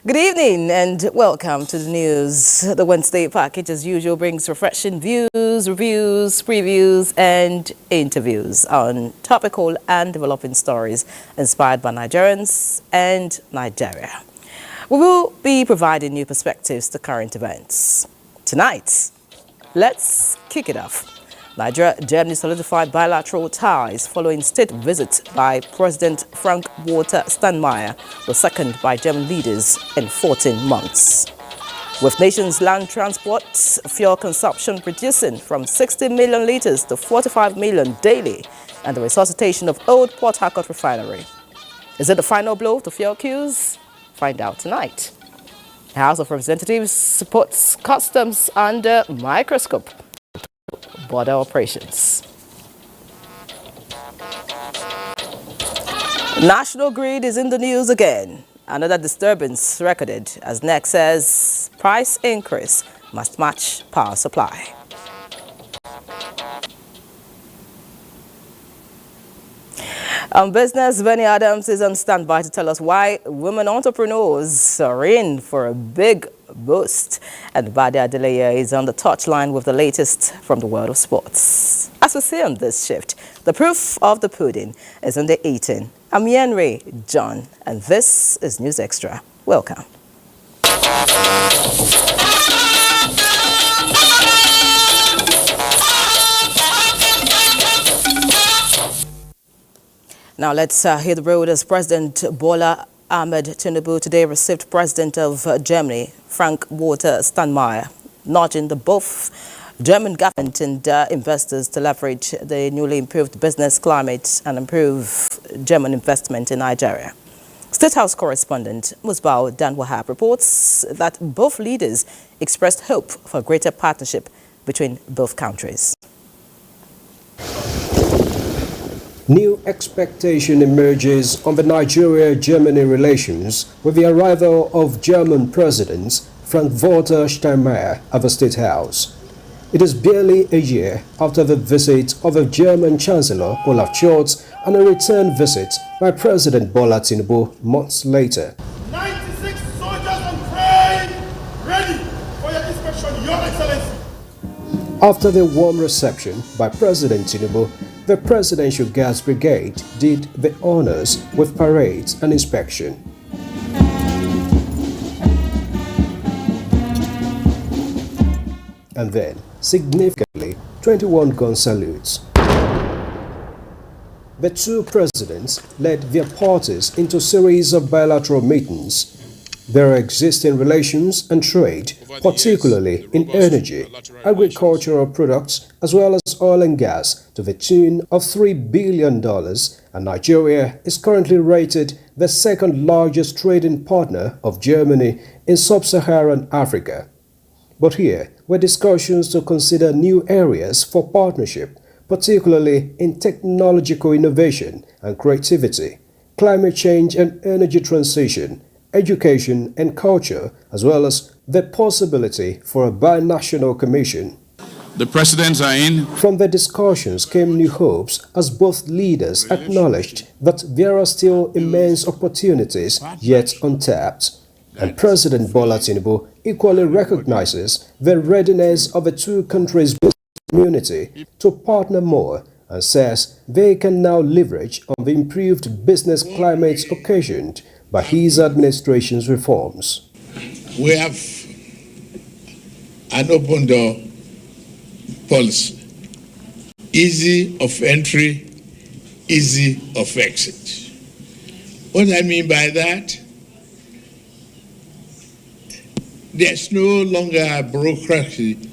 Good evening and welcome to the news. The Wednesday package, as usual, brings refreshing views, reviews, previews, and interviews on topical and developing stories inspired by Nigerians and Nigeria. We will be providing new perspectives to current events. Tonight, let's kick it off. Nigeria-Germany solidified bilateral ties following state visit by President Frank-Walter Steinmeier, the second by German leaders in 14 months. With nation's land transport, fuel consumption reducing from 60 million litres to 45 million daily, and the resuscitation of old Port Harcourt refinery. Is it the final blow to fuel queues? Find out tonight. The House of Representatives puts customs under microscope. Border operations. National Grid is in the news again. Another disturbance recorded as NEC says price increase must match power supply. On business, Benny Adams is on standby to tell us why women entrepreneurs are in for a big boost. And Badia Adeleye is on the touchline with the latest from the world of sports. As we see on this shift, the proof of the pudding is in the eating. I'm Yenri John, and this is News Extra. Welcome. Now let's hear the road as President Bola Ahmed Tinubu today received President of Germany, Frank-Walter Steinmeier, nudging the both German government and investors to leverage the newly improved business climate and improve German investment in Nigeria. State House correspondent Musbao Danwahab reports that both leaders expressed hope for greater partnership between both countries. New expectation emerges on the Nigeria-Germany relations with the arrival of German President Frank-Walter Steinmeier at the State House. It is barely a year after the visit of the German Chancellor Olaf Scholz and a return visit by President Bola Tinubu months later. 96 soldiers on parade, ready for your inspection, Your Excellency. After the warm reception by President Tinubu, the Presidential Guards Brigade did the honors with parades and inspection. And then, significantly, 21 gun salutes. The two presidents led their parties into a series of bilateral meetings. There are existing relations and trade, particularly in energy, agricultural products, as well as oil and gas, to the tune of $3 billion, and Nigeria is currently rated the second largest trading partner of Germany in sub-Saharan Africa. But here were discussions to consider new areas for partnership, particularly in technological innovation and creativity, climate change and energy transition, education and culture, as well as the possibility for a binational commission. The presidents are in. From the discussions came new hopes as both leaders acknowledged that there are still immense opportunities yet untapped. And President Bola Tinubu equally recognizes the readiness of the two countries' business community to partner more and says they can now leverage on the improved business climate occasioned by his administration's reforms. We have an open door policy. Easy of entry, easy of exit. What I mean by that, there's no longer bureaucracy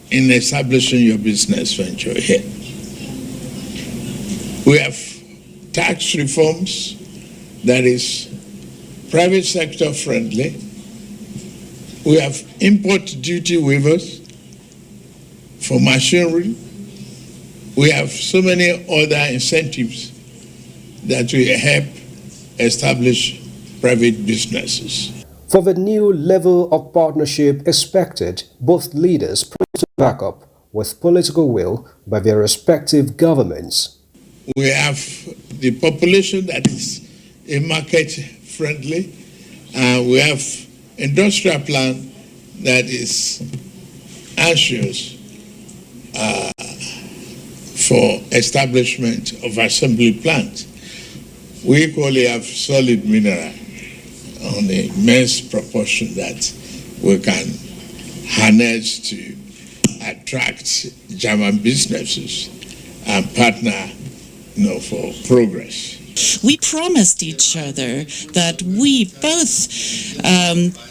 in establishing your business venture here. We have tax reforms that is private sector friendly. We have import duty waivers for machinery. We have so many other incentives that will help establish private businesses. For the new level of partnership expected, both leaders put to back up with political will by their respective governments. We have the population that is a market friendly. We have industrial plan that is anxious for establishment of assembly plant. We equally have solid mineral on the immense proportion that we can harness to attract German businesses and partner, for progress. We promised each other that we both,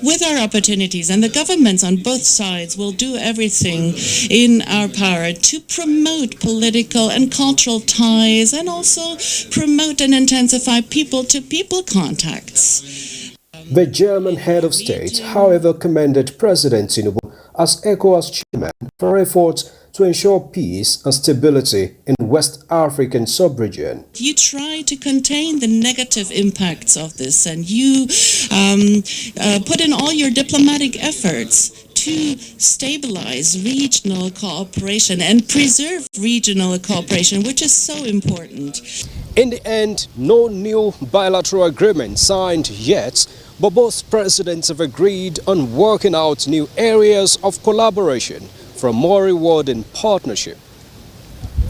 with our opportunities, and the governments on both sides will do everything in our power to promote political and cultural ties and also promote and intensify people-to-people contacts. The German head of state, however, commended President Tinubu as ECOWAS chairman for efforts to ensure peace and stability in West African sub-region. You try to contain the negative impacts of this, and you put in all your diplomatic efforts to stabilize regional cooperation and preserve regional cooperation, which is so important. In the end, no new bilateral agreement signed yet, but both presidents have agreed on working out new areas of collaboration for a more rewarding partnership.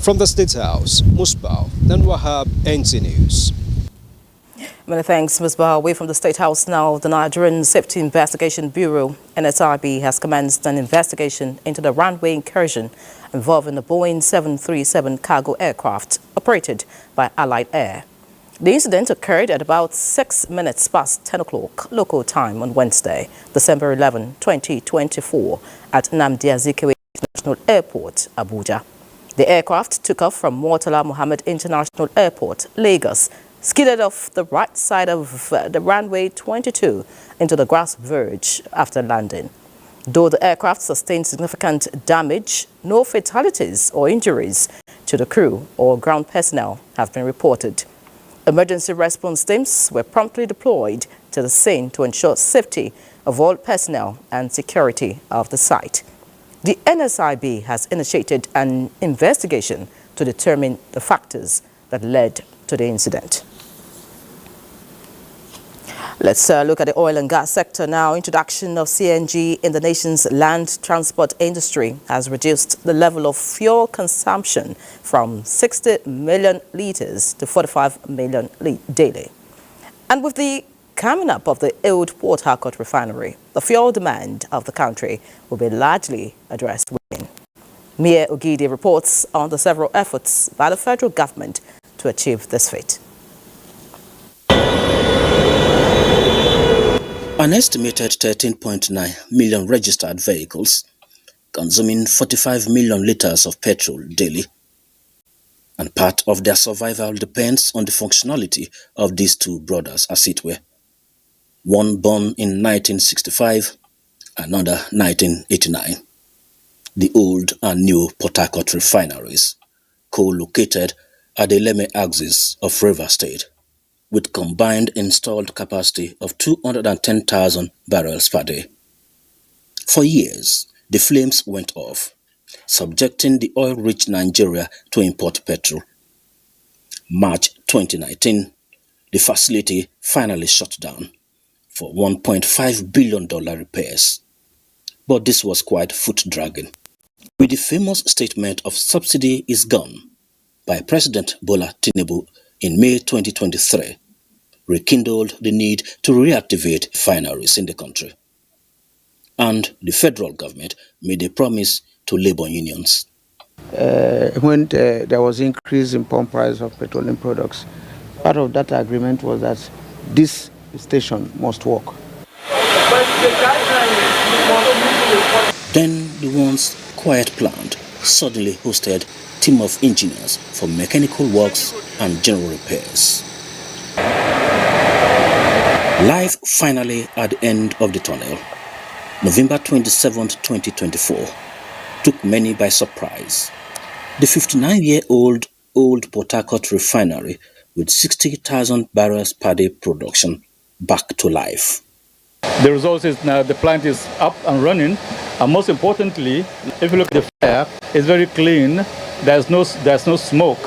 From the State House, Musbah and Wahab, NTA News. Many thanks, Musbah. Away from the State House now, the Nigerian Safety Investigation Bureau, NSIB, has commenced an investigation into the runway incursion involving the Boeing 737 cargo aircraft operated by Allied Air. The incident occurred at about 6 minutes past 10 o'clock local time on Wednesday, December 11, 2024, at Nnamdi Azikiwe International Airport, Abuja. The aircraft took off from Murtala Mohammed International Airport, Lagos, skidded off the right side of the runway 22 into the grass verge after landing. Though the aircraft sustained significant damage, no fatalities or injuries to the crew or ground personnel have been reported. Emergency response teams were promptly deployed to the scene to ensure safety of all personnel and security of the site. The NSIB has initiated an investigation to determine the factors that led to the incident. Let's look at the oil and gas sector now. Introduction of CNG in the nation's land transport industry has reduced the level of fuel consumption from 60 million litres to 45 million daily. And with the coming up of the old Port Harcourt refinery, the fuel demand of the country will be largely addressed within. Mia Ogidi reports on the several efforts by the federal government to achieve this feat. An estimated 13.9 million registered vehicles, consuming 45 million litres of petrol daily. And part of their survival depends on the functionality of these two brothers, as it were. One born in 1965, another 1989. The old and new Port Harcourt refineries, co-located at the Leme axis of Rivers State, with combined installed capacity of 210,000 barrels per day. For years, the flames went off, subjecting the oil-rich Nigeria to import petrol. March 2019, the facility finally shut down for $1.5 billion repairs. But this was quite foot-dragging. With the famous statement of subsidy is gone by President Bola Tinubu in May 2023, rekindled the need to reactivate refineries in the country. And the federal government made a promise to labor unions. When there was increase in pump price of petroleum products, part of that agreement was that this station must work. Then the once quiet plant suddenly hosted a team of engineers for mechanical works and general repairs. Life finally at the end of the tunnel, November 27, 2024, took many by surprise. The 59-year-old old Port Harcourt refinery with 60,000 barrels per day production back to life. The result is now the plant is up and running, and most importantly, if you look at the fire, it's very clean. There's no smoke.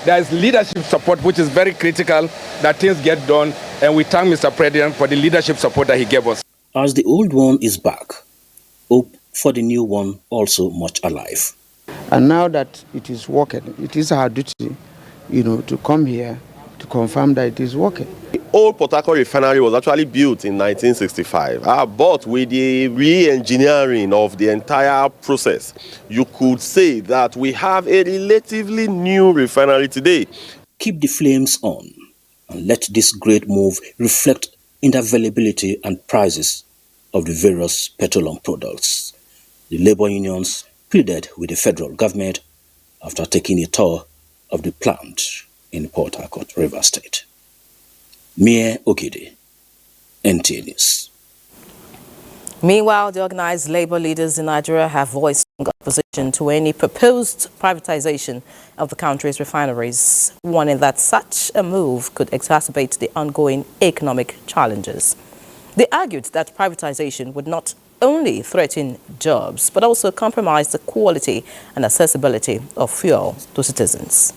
There is leadership support, which is very critical that things get done. And we thank Mr. President for the leadership support that he gave us. As the old one is back, hope for the new one also much alive. And now that it is working, it is our duty, to come here to confirm that it is working. The old Port Harcourt refinery was actually built in 1965, but with the re-engineering of the entire process, you could say that we have a relatively new refinery today. Keep the flames on and let this great move reflect in the availability and prices of the various petroleum products. The labor unions pleaded with the federal government after taking a tour of the plant in Port Harcourt, Rivers State. Mie Okidi, NTA News. Meanwhile, the organized labor leaders in Nigeria have voiced opposition to any proposed privatization of the country's refineries, warning that such a move could exacerbate the ongoing economic challenges. They argued that privatization would not only threaten jobs, but also compromise the quality and accessibility of fuel to citizens.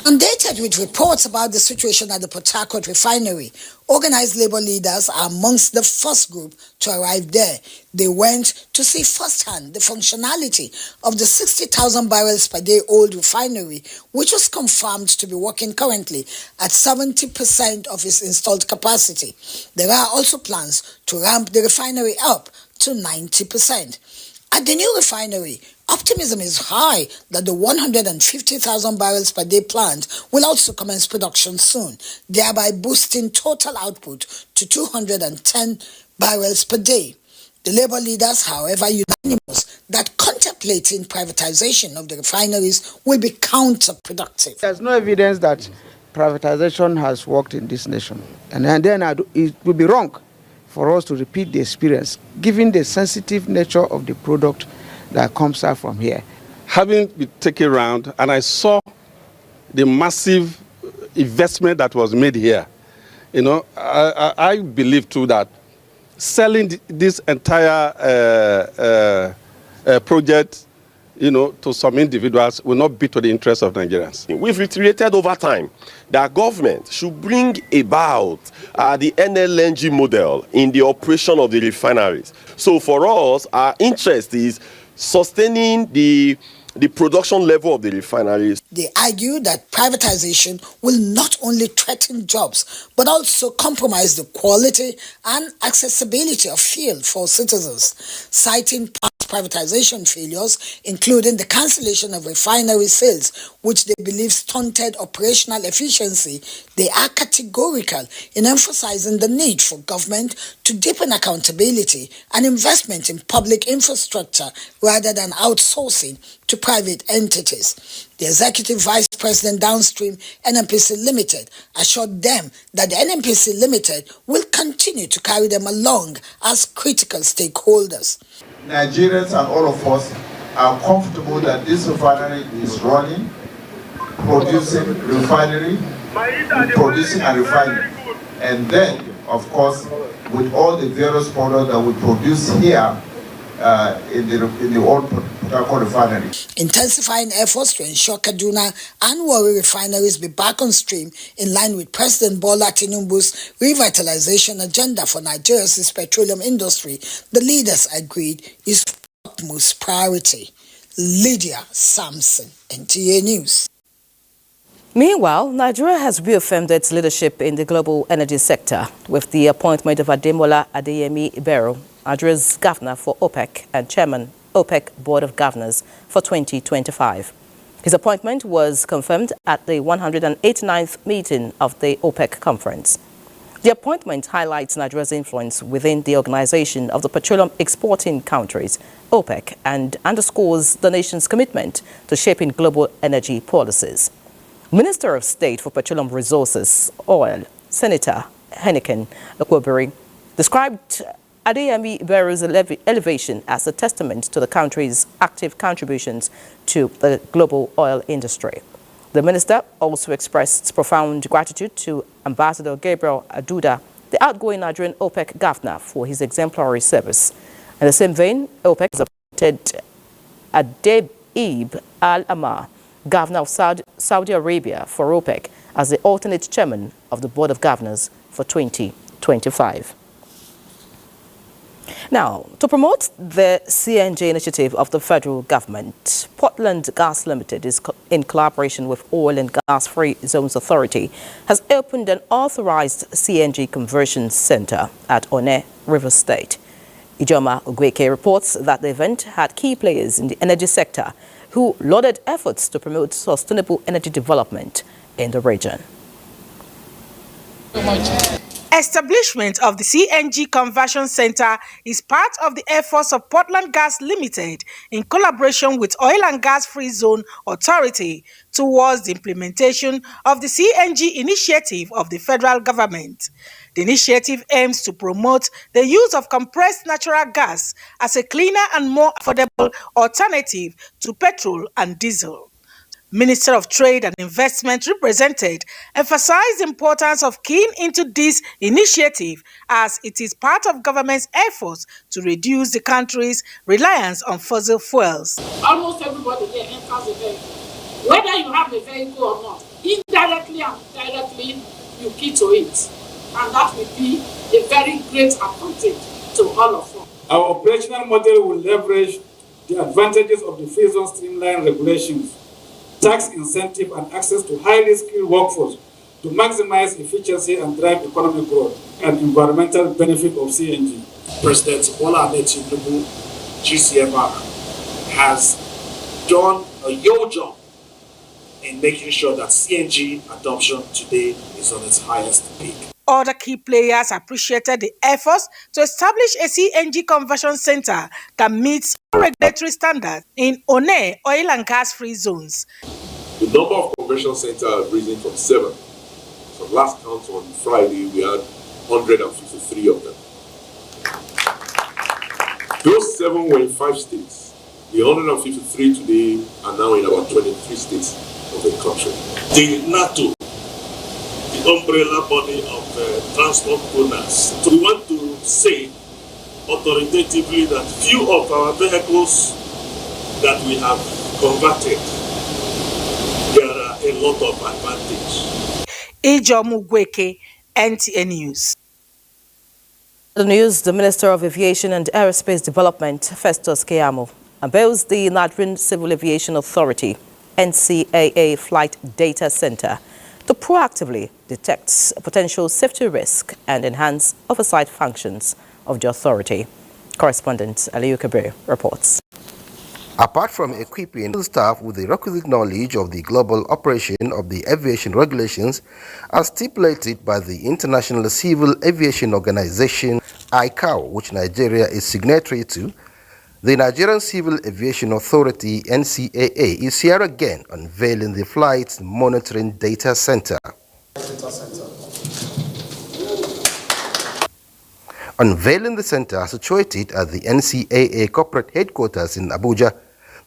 Undated with reports about the situation at the Port Harcourt refinery, organized labor leaders are amongst the first group to arrive there. They went to see firsthand the functionality of the 60,000 barrels per day old refinery, which was confirmed to be working currently at 70% of its installed capacity. There are also plans to ramp the refinery up to 90%. At the new refinery, optimism is high that the 150,000 barrels per day plant will also commence production soon, thereby boosting total output to 210 barrels per day. The labor leaders, however, unanimous that contemplating privatization of the refineries will be counterproductive. There's no evidence that privatization has worked in this nation. And then it would be wrong for us to repeat the experience, given the sensitive nature of the product that comes out from here. Having been taken around, and I saw the massive investment that was made here, I believe too that selling this entire project, to some individuals will not be to the interest of Nigerians. We've reiterated over time that government should bring about the NLNG model in the operation of the refineries. So for us, our interest is sustaining the production level of the refineries. They argue that privatization will not only threaten jobs, but also compromise the quality and accessibility of fuel for citizens, citing past privatization failures, including the cancellation of refinery sales, which they believe stunted operational efficiency. They are categorical in emphasizing the need for government to deepen accountability and investment in public infrastructure rather than outsourcing to private entities. The Executive Vice President downstream NNPC Limited assured them that the NNPC Limited will continue to carry them along as critical stakeholders. Nigerians and all of us are comfortable that this refinery is running, producing and refining. And then, of course, with all the various products that we produce here in the old Port Harcourt refinery. Intensifying efforts to ensure Kaduna and Warri refineries be back on stream in line with President Bola Tinubu's revitalization agenda for Nigeria's petroleum industry, the leaders agreed is utmost priority. Lydia Sampson, NTA News. Meanwhile, Nigeria has reaffirmed its leadership in the global energy sector with the appointment of Ademola Adeyemi Ibero, Nigeria's governor for OPEC and chairman OPEC Board of Governors for 2025. His appointment was confirmed at the 189th meeting of the OPEC conference. The appointment highlights Nigeria's influence within the organization of the petroleum exporting countries, OPEC, and underscores the nation's commitment to shaping global energy policies. Minister of State for Petroleum Resources, Oil, Senator Henneken Okwobiri, described Adeyemi Ibero's elevation as a testament to the country's active contributions to the global oil industry. The minister also expressed profound gratitude to Ambassador Gabriel Aduda, the outgoing Nigerian OPEC governor, for his exemplary service. In the same vein, OPEC has appointed Adeb Ib Al-Amar, Governor of Saudi Arabia for OPEC as the alternate chairman of the Board of Governors for 2025. Now, to promote the CNG initiative of the federal government, Portland Gas Limited, in collaboration with Oil and Gas Free Zones Authority, has opened an authorized CNG conversion center at One, River State. Ijoma Ogweke reports that the event had key players in the energy sector who lauded efforts to promote sustainable energy development in the region. Establishment of the CNG Conversion Center is part of the efforts of Portland Gas Limited in collaboration with Oil and Gas Free Zone Authority towards the implementation of the CNG initiative of the federal government. The initiative aims to promote the use of compressed natural gas as a cleaner and more affordable alternative to petrol and diesel. Minister of Trade and Investment represented emphasized the importance of keying into this initiative as it is part of government's efforts to reduce the country's reliance on fossil fuels. Almost everybody here enters a vehicle. Whether you have a vehicle or not, indirectly and directly you key to it. And that will be a very great advantage to all of us. Our operational model will leverage the advantages of the Free Zone Streamline regulations, tax incentive and access to highly skilled workforce to maximize efficiency and drive economic growth and environmental benefit of CNG. President Bola Ahmed Tinubu, GCFR, has done a huge job in making sure that CNG adoption today is on its highest peak. Other key players appreciated the efforts to establish a CNG conversion center that meets regulatory standards in One oil and gas free zones. The number of conversion centers has risen from 7. So last count on Friday, we had 153 of them. Those 7 were in 5 states. The 153 today are now in about 23 states of the country. The NATO, the umbrella body of transport owners. So we want to say authoritatively that few of our vehicles that we have converted, there are a lot of advantage. Ijoma Ogweke, NTA News. The news, the Minister of Aviation and Aerospace Development, Festus Keyamo, unveils the Nigerian Civil Aviation Authority, NCAA Flight Data Center, to proactively detect potential safety risk and enhance oversight functions of the authority. Correspondent Aliyu Kabir reports. Apart from equipping the staff with the requisite knowledge of the global operation of the aviation regulations as stipulated by the International Civil Aviation Organization, ICAO, which Nigeria is signatory to, the Nigerian Civil Aviation Authority, NCAA, is here again unveiling the Flight Monitoring Data Center. Unveiling the center situated at the NCAA corporate headquarters in Abuja,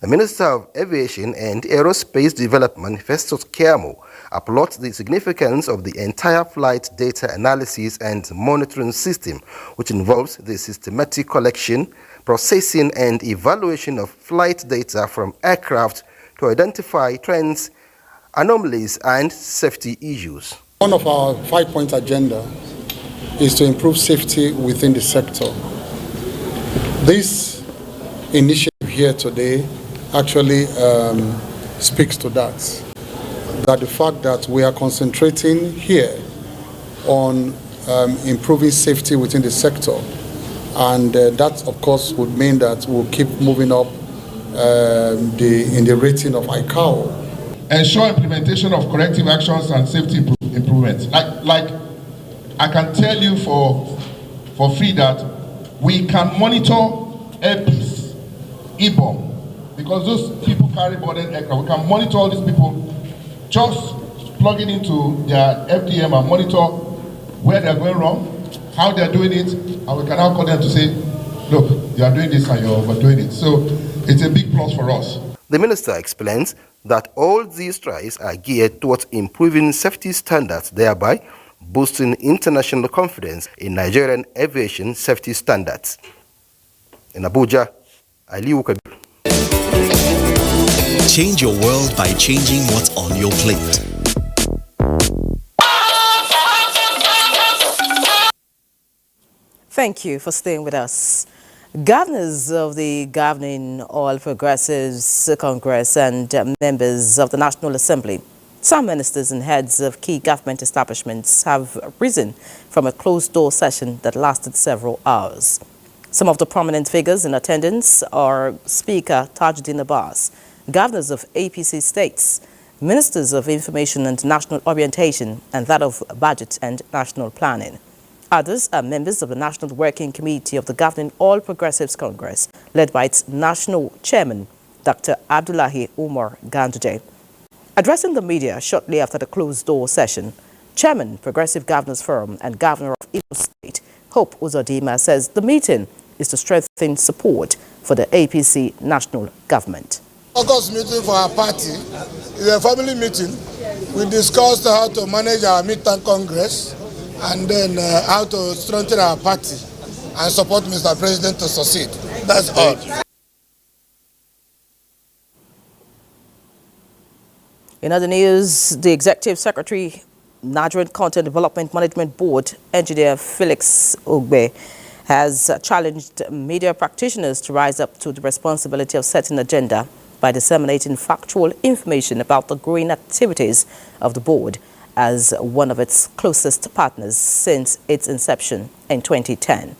the Minister of Aviation and Aerospace Development, Festus Keyamo, applauds the significance of the entire flight data analysis and monitoring system, which involves the systematic collection, processing and evaluation of flight data from aircraft to identify trends, anomalies and safety issues. One of our 5-point agenda is to improve safety within the sector. This initiative here today actually speaks to that the fact that we are concentrating here on improving safety within the sector, and that of course would mean that we'll keep moving up in the rating of ICAO. Ensure implementation of corrective actions and safety improvements. Like I can tell you for free that we can monitor airpiece, E-bomb, because those people carry boarded aircraft. We can monitor all these people, just plug it into their FDM and monitor where they're going wrong, how they're doing it, and we can now call them to say, look, you are doing this and you're overdoing it. So it's a big plus for us. The minister explains that all these tries are geared towards improving safety standards, thereby boosting international confidence in Nigerian aviation safety standards. In Abuja, Aliyu Kabir. Change your world by changing what's on your plate. Thank you for staying with us. Governors of the governing All Progressives Congress and members of the National Assembly, some ministers and heads of key government establishments have risen from a closed-door session that lasted several hours. Some of the prominent figures in attendance are Speaker Tajuddin Abbas, governors of APC states, ministers of Information and National Orientation, and that of Budget and National Planning. Others are members of the National Working Committee of the governing All Progressives Congress, led by its national chairman, Dr. Abdullahi Umar Ganduje. Addressing the media shortly after the closed-door session, Chairman, Progressive Governors Forum and Governor of Imo State, Hope Uzodimma, says the meeting is to strengthen support for the APC national government. August meeting for our party is a family meeting. We discussed how to manage our midterm congress and then how to strengthen our party and support Mr. President to succeed. That's all. In other news, the Executive Secretary, Nigerian Content Development Management Board, Engineer Felix Ogbe, has challenged media practitioners to rise up to the responsibility of setting agenda by disseminating factual information about the growing activities of the board as one of its closest partners since its inception in 2010.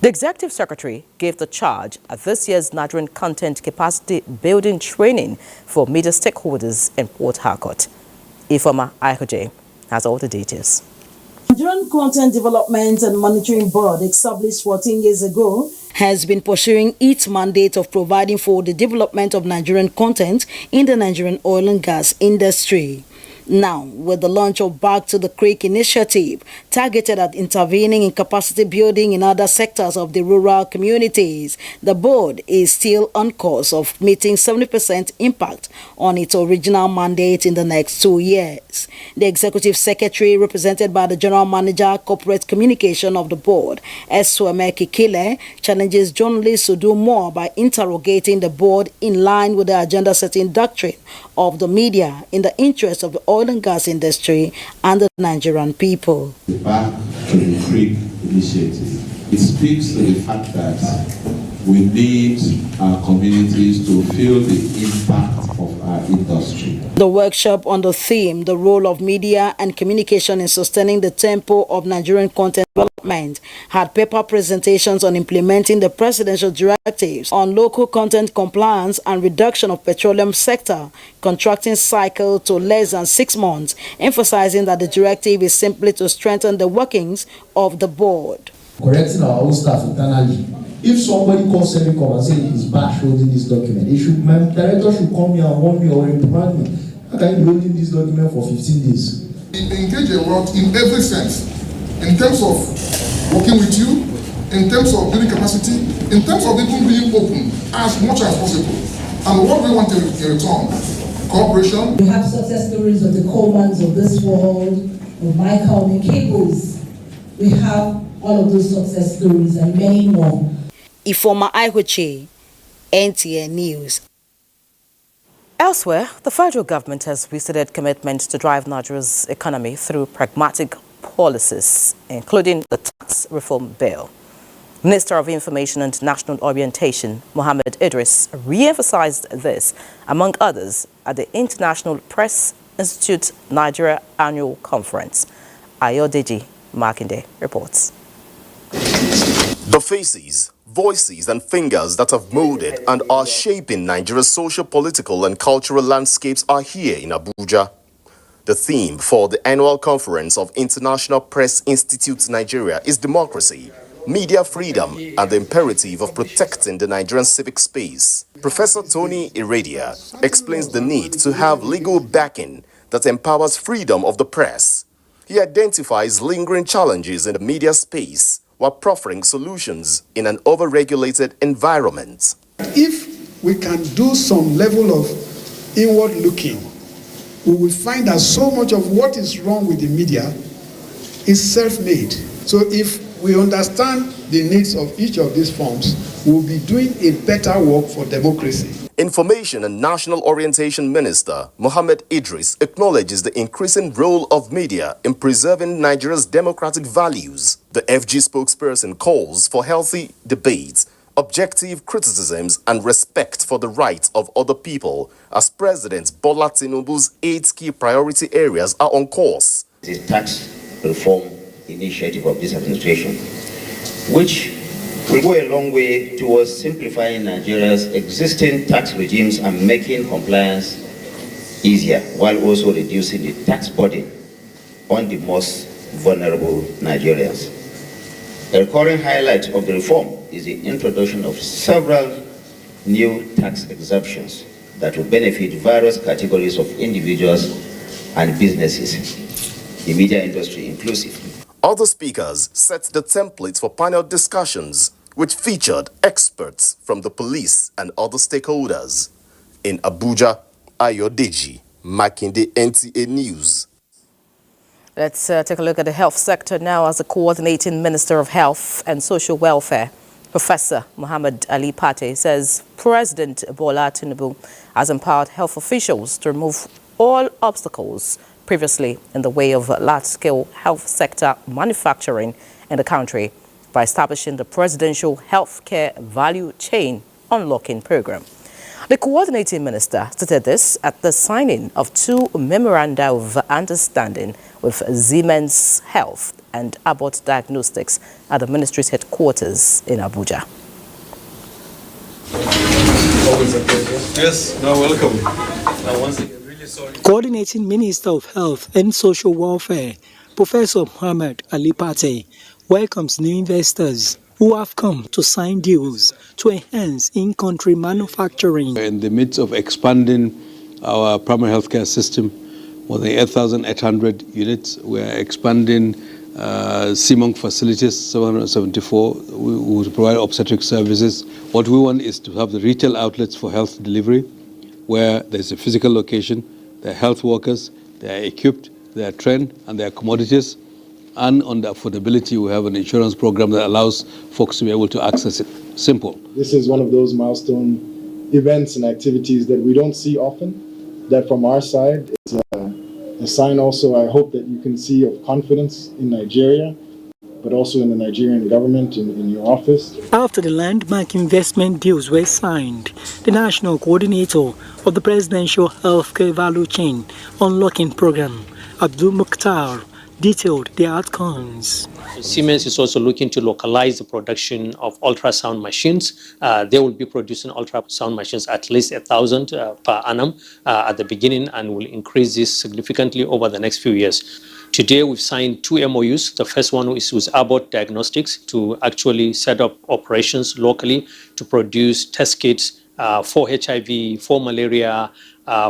The Executive Secretary gave the charge at this year's Nigerian Content Capacity Building Training for media stakeholders in Port Harcourt. Ifoma Aikoje has all the details. Nigerian Content Development and Monitoring Board, established 14 years ago, has been pursuing its mandate of providing for the development of Nigerian content in the Nigerian oil and gas industry. Now, with the launch of Back to the Creek initiative, targeted at intervening in capacity building in other sectors of the rural communities, the board is still on course of meeting 70% impact on its original mandate in the next 2 years. The Executive Secretary, represented by the General Manager, Corporate Communication of the board, Esweme Kikile, challenges journalists to do more by interrogating the board in line with the agenda-setting doctrine of the media in the interest of the oil and gas industry and the Nigerian people. Back to the Creek initiative. It speaks to the fact that we need our communities to feel the impact of our industry. The workshop on the theme, the role of media and communication in sustaining the tempo of Nigerian content development, had paper presentations on implementing the presidential directives on local content compliance and reduction of petroleum sector contracting cycle to less than 6 months, emphasizing that the directive is simply to strengthen the workings of the board. Correcting our own staff internally. If somebody calls Semicom and says he's bash holding this document, my director should come here and warn me or reprimand me. How can you be holding this document for 15 days? Engage a lot in every sense, in terms of working with you, in terms of building capacity, in terms of even being open as much as possible. And what we want in return, cooperation. We have success stories of the Colemans of this world, of Michael and Cables. We have all of those success stories and many more. Ifoma Aikoje, NTA News. Elsewhere, the federal government has reiterated commitment to drive Nigeria's economy through pragmatic policies, including the tax reform bill. Minister of Information and National Orientation, Mohammed Idris, re-emphasized this, among others, at the International Press Institute Nigeria Annual Conference. Ayodeji Makinde reports. The faces, voices and fingers that have molded and are shaping Nigeria's social, political and cultural landscapes are here in Abuja. The theme for the annual conference of International Press Institute Nigeria is democracy, media freedom and the imperative of protecting the Nigerian civic space. Professor Tony Iradia explains the need to have legal backing that empowers freedom of the press. He identifies lingering challenges in the media space while proffering solutions in an over-regulated environment. If we can do some level of inward looking, we will find that so much of what is wrong with the media is self-made. So if we understand the needs of each of these forms, we will be doing a better work for democracy. Information and National Orientation Minister Mohammed Idris acknowledges the increasing role of media in preserving Nigeria's democratic values. The FG spokesperson calls for healthy debates, objective criticisms, and respect for the rights of other people as President Bola Tinubu's 8 key priority areas are on course. The tax reform initiative of this administration, which will go a long way towards simplifying Nigeria's existing tax regimes and making compliance easier, while also reducing the tax burden on the most vulnerable Nigerians. A recurring highlight of the reform is the introduction of several new tax exemptions that will benefit various categories of individuals and businesses, the media industry inclusive. Other speakers set the template for panel discussions, which featured experts from the police and other stakeholders. In Abuja, Ayodeji, Makinde, NTA News. Let's take a look at the health sector now as the coordinating Minister of Health and Social Welfare, Professor Muhammad Ali Pate, says President Bola Tinubu has empowered health officials to remove all obstacles previously in the way of large-scale health sector manufacturing in the country by establishing the Presidential Healthcare Value Chain Unlocking Program. The coordinating minister stated this at the signing of 2 memoranda of understanding with Siemens Health and Abbott Diagnostics at the ministry's headquarters in Abuja. Always a pleasure. Yes, no, welcome. Once again, really sorry. Coordinating Minister of Health and Social Welfare, Professor Muhammad Ali Pate, welcomes new investors who have come to sign deals to enhance in-country manufacturing. In the midst of expanding our primary healthcare system, more than 8,800 units, we are expanding CMONC facilities, 774. We will provide obstetric services. What we want is to have the retail outlets for health delivery, where there's a physical location, there are health workers, they are equipped, they are trained, and they are commodities. And on the affordability, we have an insurance program that allows folks to be able to access it. Simple. This is one of those milestone events and activities that we don't see often, that from our side, it's a sign also, I hope, that you can see of confidence in Nigeria, but also in the Nigerian government, in your office. After the landmark investment deals were signed, the national coordinator of the Presidential Healthcare Value Chain Unlocking Program, Abdul Mukhtar, detailed the outcomes. Siemens is also looking to localize the production of ultrasound machines. They will be producing ultrasound machines at least 1,000 per annum at the beginning, and will increase this significantly over the next few years. Today, we've signed 2 MOUs. The first one is with Abbott Diagnostics to actually set up operations locally to produce test kits for HIV, for malaria,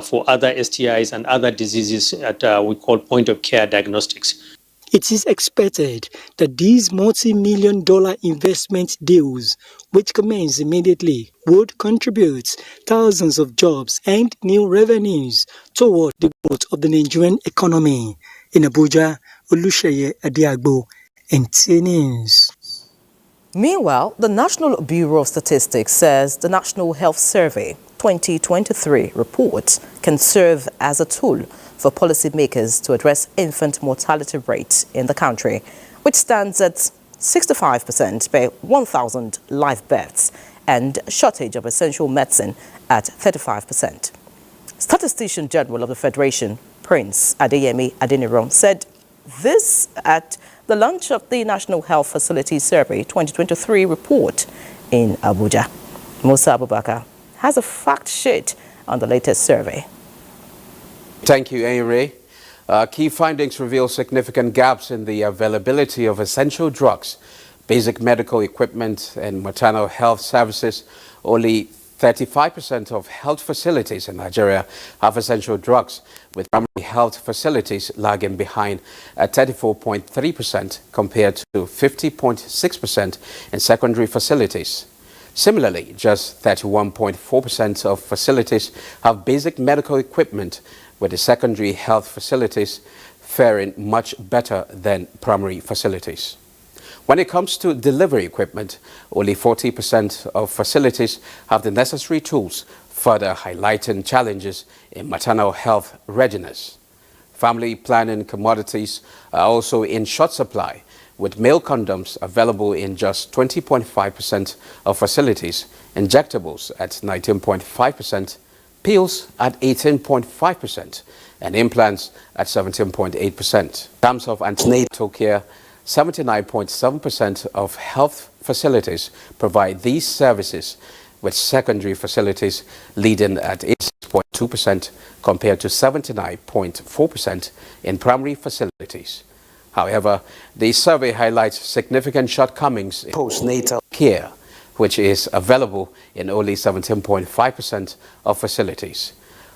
for other STIs and other diseases that we call point-of-care diagnostics. It is expected that these multi-million-dollar investment deals, which commence immediately, would contribute thousands of jobs and new revenues toward the growth of the Nigerian economy. In Abuja, Olusheye Adiagbo, NTA News. Meanwhile, the National Bureau of Statistics says the National Health Survey 2023 report can serve as a tool for policymakers to address infant mortality rate in the country, which stands at 65% per 1,000 live births and shortage of essential medicine at 35%. Statistician General of the Federation, Prince Adeyemi Adeniran, said this at the launch of the National Health Facility Survey 2023 report in Abuja. Musa Abubakar has a fact sheet on the latest survey. Thank you, Ayre. Key findings reveal significant gaps in the availability of essential drugs, basic medical equipment, and maternal health services. Only 35% of health facilities in Nigeria have essential drugs, with primary health facilities lagging behind at 34.3% compared to 50.6% in secondary facilities. Similarly, just 31.4% of facilities have basic medical equipment, with the secondary health facilities faring much better than primary facilities. When it comes to delivery equipment, only 40% of facilities have the necessary tools further highlighting challenges in maternal health readiness. Family planning commodities are also in short supply, with male condoms available in just 20.5% of facilities, injectables at 19.5%, pills at 18.5%, and implants at 17.8%. In terms of antenatal care, 79.7% of health facilities provide these services, with secondary facilities leading at 86.2% compared to 79.4% in primary facilities. However, the survey highlights significant shortcomings in postnatal care, which is available in only 17.5% of facilities.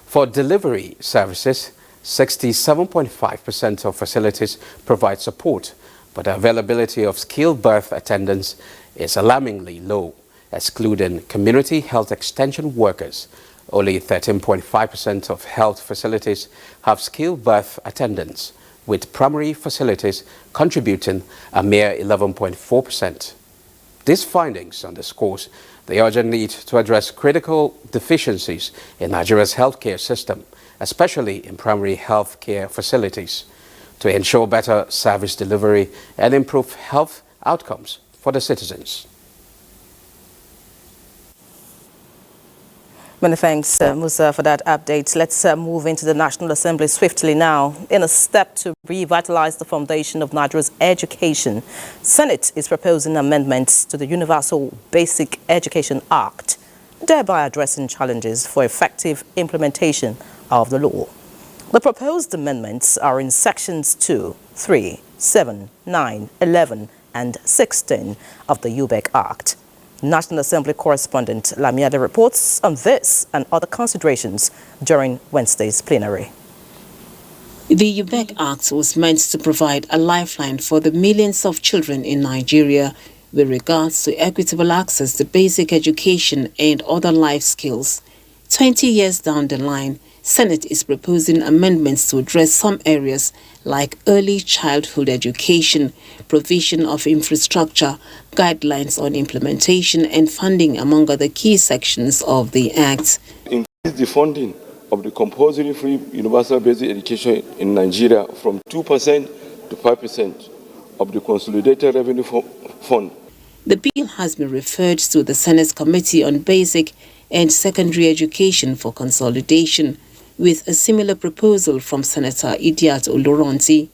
For delivery services, 67.5% of facilities provide support, but the availability of skilled birth attendants is alarmingly low, excluding community health extension workers. Only 13.5% of health facilities have skilled birth attendants, with primary facilities contributing a mere 11.4%. These findings underscores the urgent need to address critical deficiencies in Nigeria's healthcare system, especially in primary healthcare facilities, to ensure better service delivery and improve health outcomes for the citizens. Many thanks, Musa, for that update. Let's move into the National Assembly swiftly now. In a step to revitalize the foundation of Nigeria's education, Senate is proposing amendments to the Universal Basic Education Act, thereby addressing challenges for effective implementation of the law. The proposed amendments are in sections 2, 3, 7, 9, 11, and 16 of the UBEC Act. National Assembly correspondent Lamiade reports on this and other considerations during Wednesday's plenary. The UBEC Act was meant to provide a lifeline for the millions of children in Nigeria with regards to equitable access to basic education and other life skills. 20 years down the line, Senate is proposing amendments to address some areas like early childhood education, provision of infrastructure, guidelines on implementation and funding, among other key sections of the Act. Increase the funding of the compulsory free universal basic education in Nigeria from 2% to 5% of the consolidated revenue fund. The bill has been referred to the Senate's Committee on Basic and Secondary Education for consolidation, with a similar proposal from Senator Idiat Oloronti.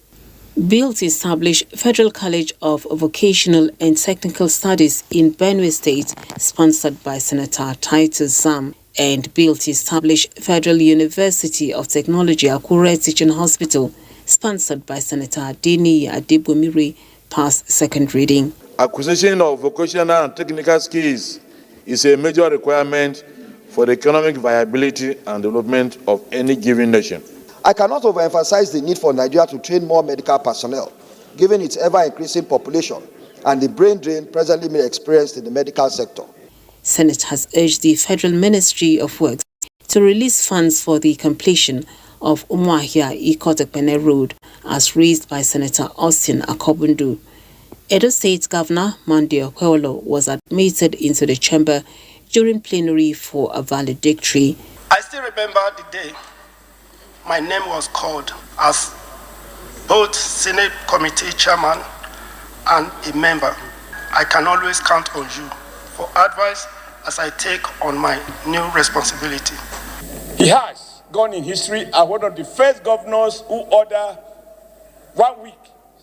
Bill to establish Federal College of Vocational and Technical Studies in Benue State, sponsored by Senator Titus Zam, and bill to establish Federal University of Technology Akure Teaching Hospital, sponsored by Senator Adeni Adebomire, passed second reading. Acquisition of vocational and technical skills is a major requirement for the economic viability and development of any given nation. I cannot overemphasize the need for Nigeria to train more medical personnel, given its ever-increasing population and the brain drain presently being experienced in the medical sector. Senate has urged the Federal Ministry of Works to release funds for the completion of Umuahia Ikotekpene Road, as raised by Senator Austin Akobundu. Edo State Governor Monday Okwewolo was admitted into the chamber during plenary for a valedictory. I still remember the day my name was called as both Senate Committee Chairman and a member. I can always count on you for advice as I take on my new responsibility. He has gone in history as one of the first governors who ordered 1 week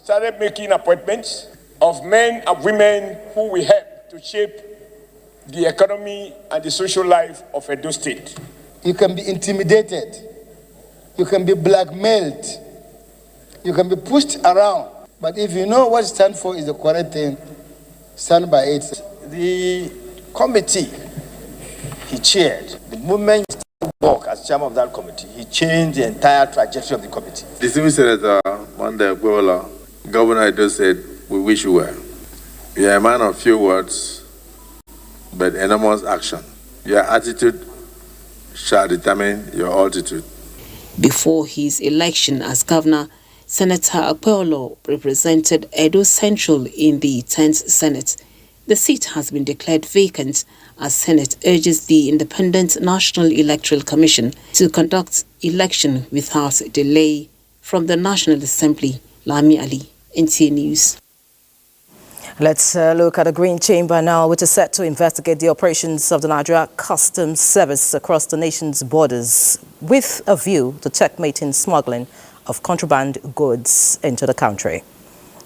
started making appointments of men and women who will help to shape the economy and the social life of Edo State. You can be intimidated, you can be blackmailed, you can be pushed around, but if you know what you stand for is the correct thing, stand by it. The committee he chaired, the moment he started work as chairman of that committee, he changed the entire trajectory of the committee. Distinguished Senator Monday Okwewolo, Governor Edo said, we wish you well. You are a man of few words, but enormous action. Your attitude shall determine your altitude. Before his election as governor, Senator Akpeolo represented Edo Central in the 10th Senate. The seat has been declared vacant as Senate urges the Independent National Electoral Commission to conduct election without delay. From the National Assembly, Lami Ali, NTA News. Let's look at the Green Chamber now, which is set to investigate the operations of the Nigerian Customs Service across the nation's borders with a view to checkmating smuggling of contraband goods into the country.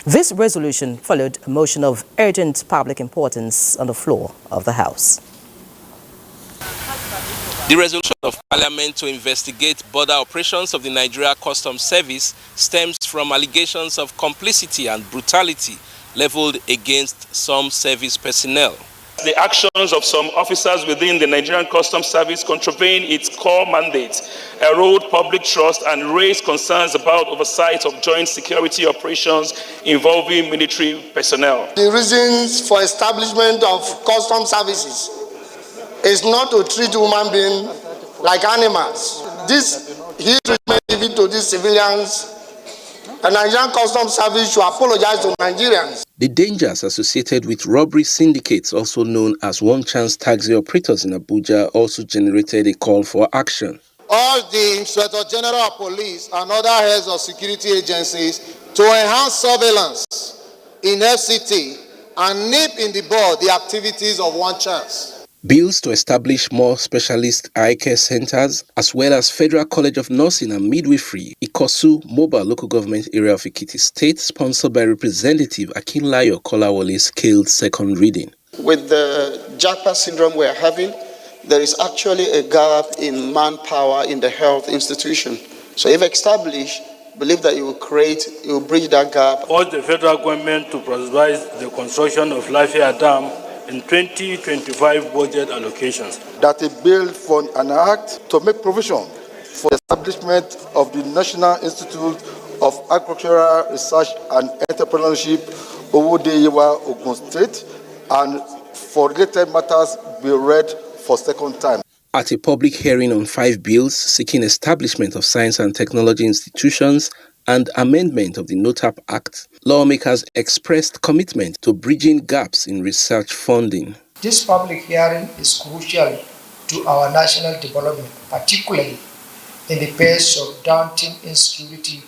This resolution followed a motion of urgent public importance on the floor of the House. The resolution of Parliament to investigate border operations of the Nigeria Customs Service stems from allegations of complicity and brutality leveled against some service personnel. The actions of some officers within the Nigerian Customs Service contravene its core mandate, erode public trust, and raise concerns about oversight of joint security operations involving military personnel. The reasons for establishment of customs services is not to treat human beings like animals. This huge treatment given to these civilians, the Nigerian Customs Service should apologize to Nigerians. The dangers associated with robbery syndicates, also known as one-chance taxi operators in Abuja, also generated a call for action. Urge the Inspector General of Police and other heads of security agencies to enhance surveillance in FCT and nip in the bud the activities of one chance. Bills to establish more specialist eye care centers, as well as Federal College of Nursing and Midwifery, Ikosu Mobile Local Government Area of Ekiti State, sponsored by Representative Akinlayo Kolawole, scaled second reading. With the JAPA syndrome we're having, there is actually a gap in manpower in the health institution. So if established, believe that it will bridge that gap. Urge the federal government to prioritize the construction of Lafayette Dam in 2025 budget allocations. That a bill for an act to make provision for the establishment of the National Institute of Agricultural Research and Entrepreneurship, Owodeyewa, Ogun State, and for related matters be read for second time. At a public hearing on 5 bills seeking establishment of science and technology institutions and amendment of the NOTAP Act, lawmakers expressed commitment to bridging gaps in research funding. This public hearing is crucial to our national development, particularly in the face of daunting insecurity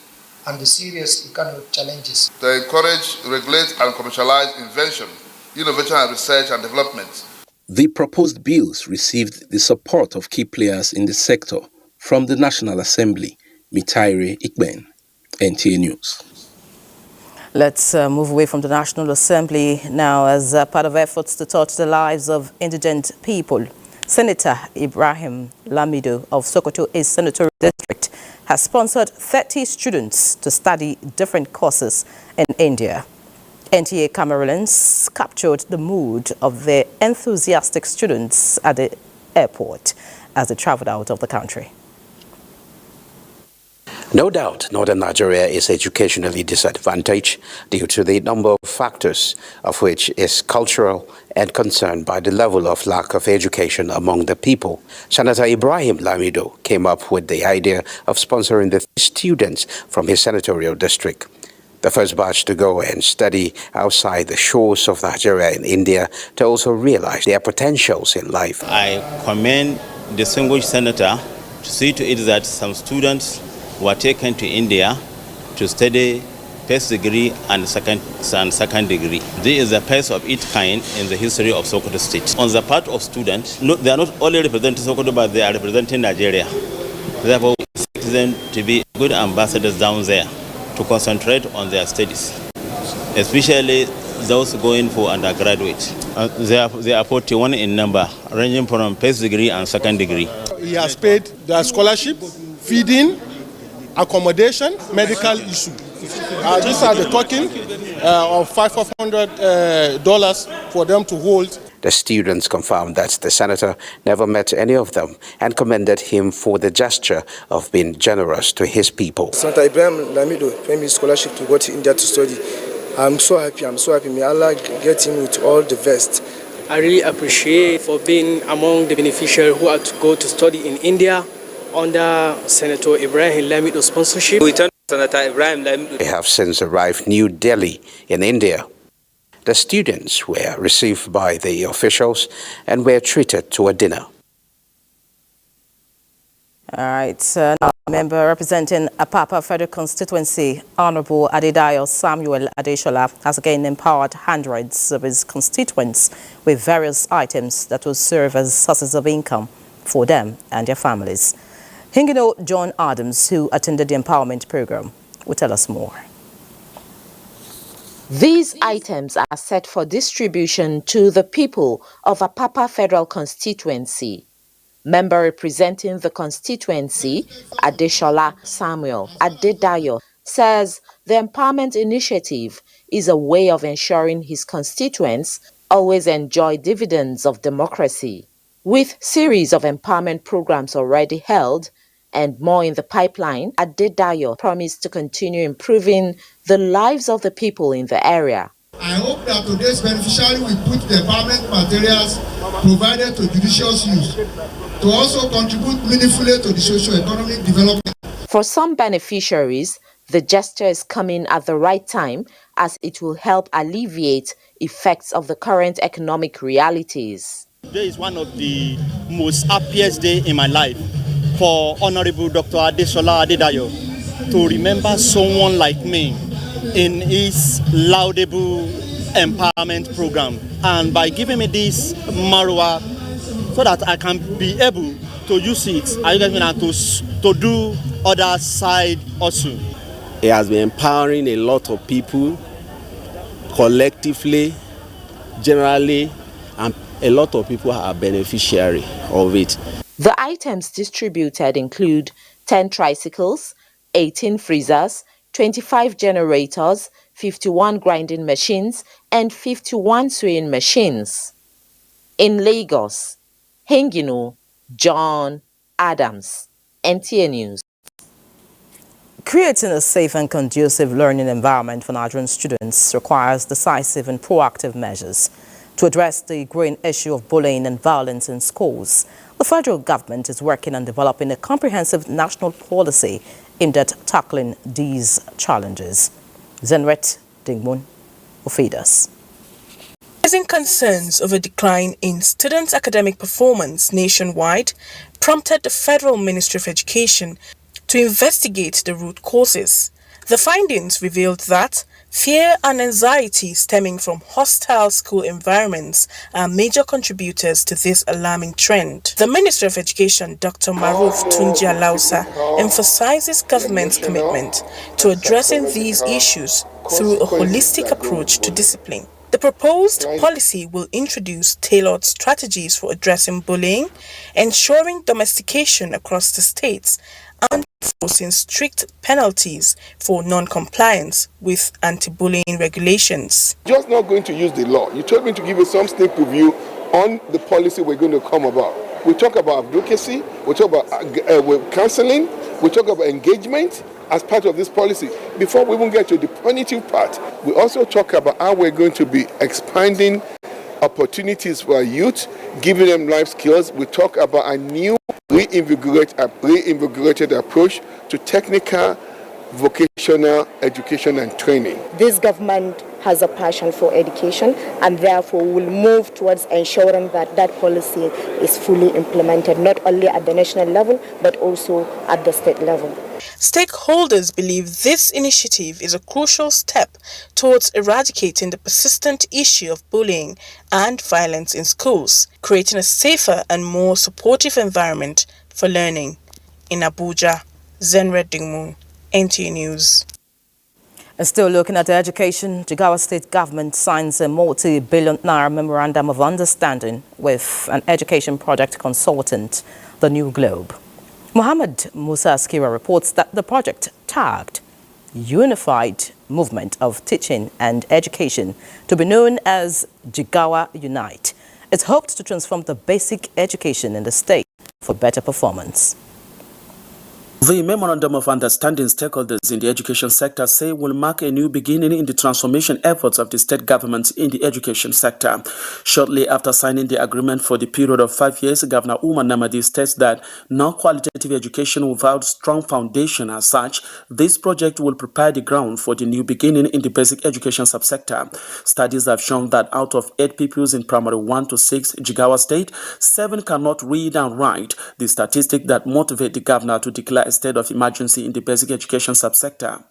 and the serious economic challenges. To encourage, regulate, and commercialize invention, innovation, and research and development. The proposed bills received the support of key players in the sector. From the National Assembly, Mitaire Ikben, NTA News. Let's move away from the National Assembly now as part of efforts to touch the lives of indigent people. Senator Ibrahim Lamido of Sokoto East Senatorial District has sponsored 30 students to study different courses in India. NTA camera lens captured the mood of the enthusiastic students at the airport as they traveled out of the country. No doubt, northern Nigeria is educationally disadvantaged due to the number of factors, of which is cultural and concerned by the level of lack of education among the people. Senator Ibrahim Lamido came up with the idea of sponsoring the students from his senatorial district, the first batch to go and study outside the shores of Nigeria and India to also realize their potentials in life. I commend the distinguished senator to see to it that some students were taken to India to study first degree and second degree. This is the first of its kind in the history of Sokoto State. On the part of students, they are not only representing Sokoto, but they are representing Nigeria. Therefore, we expect them to be good ambassadors down there to concentrate on their studies, especially those going for undergraduate. They are 41 in number, ranging from first degree and second degree. He has paid their scholarship, feeding, accommodation, medical issue. These are the token of $500 for them to hold. The students confirmed that the senator never met any of them and commended him for the gesture of being generous to his people. Senator Ibrahim Lamido paid me scholarship to go to India to study. I'm so happy. May Allah get him with all the best. I really appreciate for being among the beneficiaries who had to go to study in India under Senator Ibrahim Lamido's sponsorship. They have since arrived in New Delhi in India. The students were received by the officials and were treated to a dinner. All right, now a member representing Apapa Federal Constituency, Honorable Adedayo Samuel Adeshola, has again empowered hundreds of his constituents with various items that will serve as sources of income for them and their families. Hingino John Adams, who attended the empowerment program, will tell us more. These items are set for distribution to the people of Apapa Federal Constituency. Member representing the constituency, Adeshola Samuel Adedayo, says the empowerment initiative is a way of ensuring his constituents always enjoy dividends of democracy. With series of empowerment programs already held and more in the pipeline, Adedayo promised to continue improving the lives of the people in the area. I hope that today's beneficiary will put the empowerment materials provided to judicious use to also contribute meaningfully to the socio-economic development. For some beneficiaries, the gesture is coming at the right time as it will help alleviate effects of the current economic realities. Today is one of the most happiest days in my life for Honorable Dr. Adeshola Adedayo to remember someone like me in his laudable empowerment program, and by giving me this marwa so that I can be able to use it to do other side also. He has been empowering a lot of people collectively, generally, and a lot of people are beneficiary of it. The items distributed include 10 tricycles, 18 freezers, 25 generators, 51 grinding machines, and 51 sewing machines. In Lagos, Hingino John Adams, NTA News. Creating a safe and conducive learning environment for Nigerian students requires decisive and proactive measures to address the growing issue of bullying and violence in schools. The federal government is working on developing a comprehensive national policy aimed at tackling these challenges. Zenret Dingmun will feed us. Raising concerns over decline in students' academic performance nationwide prompted the Federal Ministry of Education to investigate the root causes. The findings revealed that fear and anxiety stemming from hostile school environments are major contributors to this alarming trend. The Minister of Education, Dr. Maruf Tunji Alausa, emphasizes government's commitment to addressing these issues through a holistic approach to discipline. The proposed policy will introduce tailored strategies for addressing bullying, ensuring domestication across the states, and enforcing strict penalties for non-compliance with anti-bullying regulations. Just not going to use the law. You told me to give you some sneak preview on the policy we're going to come about. We talk about advocacy, we talk about counseling, we talk about engagement as part of this policy. Before we even get to the punitive part, we also talk about how we're going to be expanding opportunities for our youth, giving them life skills. We talk about a new reinvigorated approach to technical, vocational education and training. This government has a passion for education and therefore will move towards ensuring that that policy is fully implemented, not only at the national level, but also at the state level. Stakeholders believe this initiative is a crucial step towards eradicating the persistent issue of bullying and violence in schools, creating a safer and more supportive environment for learning. In Abuja, Zenret Dingmun, NTA News. And still looking at education, Jigawa State Government signs a multi-billion naira memorandum of understanding with an education project consultant, the New Globe. Muhammad Musa Askira reports that the project, tagged Unified Movement of Teaching and Education, to be known as Jigawa Unite, is hoped to transform the basic education in the state for better performance. The Memorandum of Understanding stakeholders in the education sector say will mark a new beginning in the transformation efforts of the state government in the education sector. Shortly after signing the agreement for the period of 5 years, Governor Umar Namadi states that no qualitative education without strong foundation as such, this project will prepare the ground for the new beginning in the basic education subsector. Studies have shown that out of 8 pupils in primary 1 to 6 Jigawa State, 7 cannot read and write, the statistic that motivate the governor to declare a state of emergency in the basic education subsector.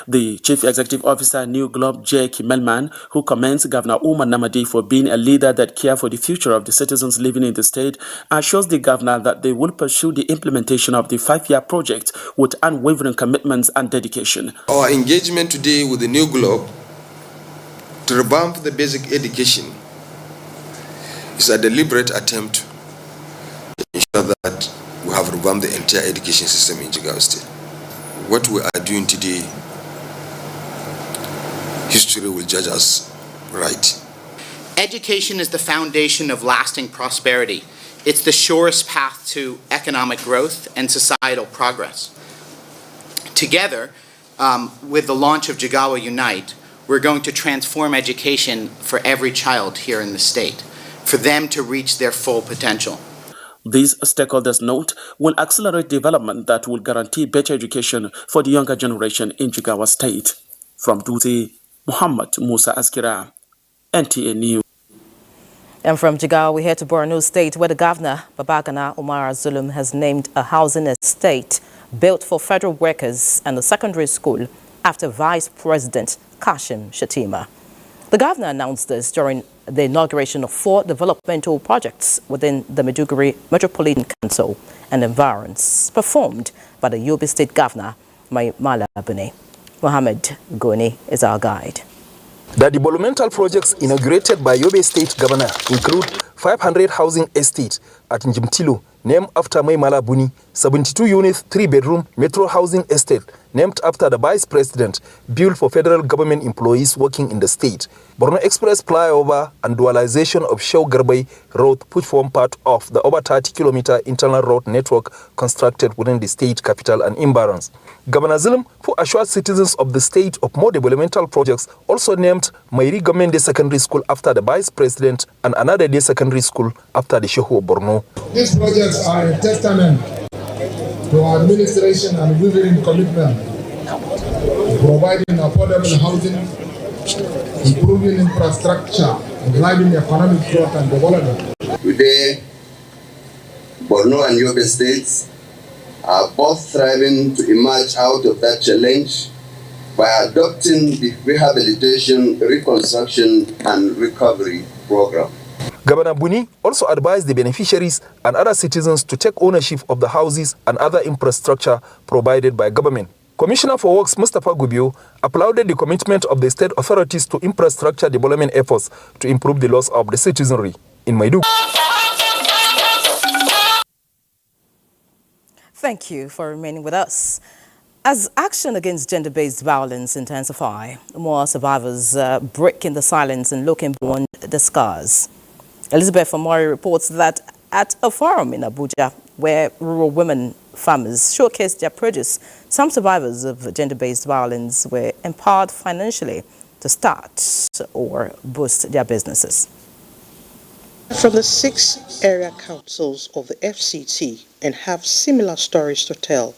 The Chief Executive Officer, New Globe, J. Kimelman, who commends Governor Umar Namadi for being a leader that cares for the future of the citizens living in the state, assures the governor that they will pursue the implementation of the 5-year project with unwavering commitments and dedication. Our engagement today with the New Globe to revamp the basic education is a deliberate attempt to ensure that we have revamped the entire education system in Jigawa State. What we are doing today, history will judge us right. Education is the foundation of lasting prosperity. It's the surest path to economic growth and societal progress. Together, with the launch of Jigawa Unite, we're going to transform education for every child here in the state, for them to reach their full potential. These stakeholders note will accelerate development that will guarantee better education for the younger generation in Jigawa State. From Dutse, Muhammad Musa Askira, NTA News. And from Jigawa, we head to Borno State, where the governor, Babagana Umar Zulum, has named a housing estate built for federal workers and a secondary school after Vice President Kashim Shettima. The governor announced this during the inauguration of 4 developmental projects within the Maiduguri Metropolitan Council and environs, performed by the Yobe State Governor, Mala Abune. Mohammed Goni is our guide. The developmental projects inaugurated by Yobe State Governor include 500 housing estate at Njimtilo, named after Mala Buni, 72 units, 3-bedroom metro housing estate, named after the Vice President, built for federal government employees working in the state. Borno Express flyover and dualization of Shehu Garbai Road, which form part of the over 30-kilometer internal road network constructed within the state capital and environs. Governor Zulum, who assured citizens of the state of more developmental projects, also named Mairi Government Day Secondary School after the Vice President and another day secondary school after the Shehu of Borno. These projects are a testament to our administration and unwavering commitment to providing affordable housing, improving infrastructure, and driving economic growth and development. Today, Borno and Yobe states are both striving to emerge out of that challenge by adopting the Rehabilitation, Reconstruction and Recovery Program. Governor Buni also advised the beneficiaries and other citizens to take ownership of the houses and other infrastructure provided by government. Commissioner for Works Mustapha Gubio applauded the commitment of the state authorities to infrastructure development efforts to improve the lives of the citizenry in Maiduguri. Thank you for remaining with us. As action against gender-based violence intensify, more survivors breaking the silence and looking beyond the scars. Elizabeth Amori reports that at a forum in Abuja, where rural women farmers showcased their produce, some survivors of gender-based violence were empowered financially to start or boost their businesses. From the 6 area councils of the FCT and have similar stories to tell,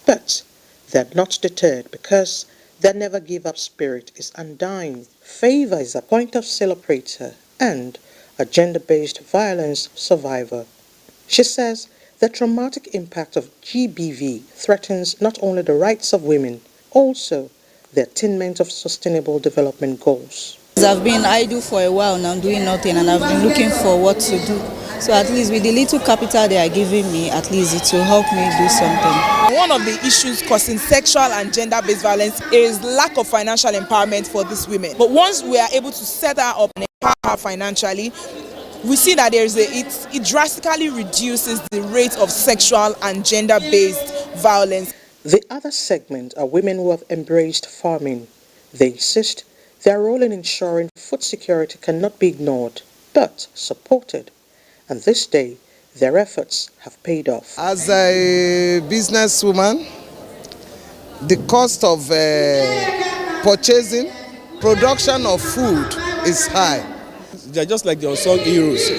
but they're not deterred because their never give up spirit is undying. Favor is a point of sale operator and a gender-based violence survivor. She says the traumatic impact of GBV threatens not only the rights of women, also the attainment of sustainable development goals. I've been idle for a while now, doing nothing, and I've been looking for what to do. So at least with the little capital they are giving me, at least it will help me do something. One of the issues causing sexual and gender-based violence is lack of financial empowerment for these women. But once we are able to set her up and empower her financially, we see that it drastically reduces the rate of sexual and gender-based violence. The other segment are women who have embraced farming. They insist their role in ensuring food security cannot be ignored, but supported. And this day, their efforts have paid off. As a businesswoman, the cost of purchasing, production of food is high. They're just like the unsung heroes.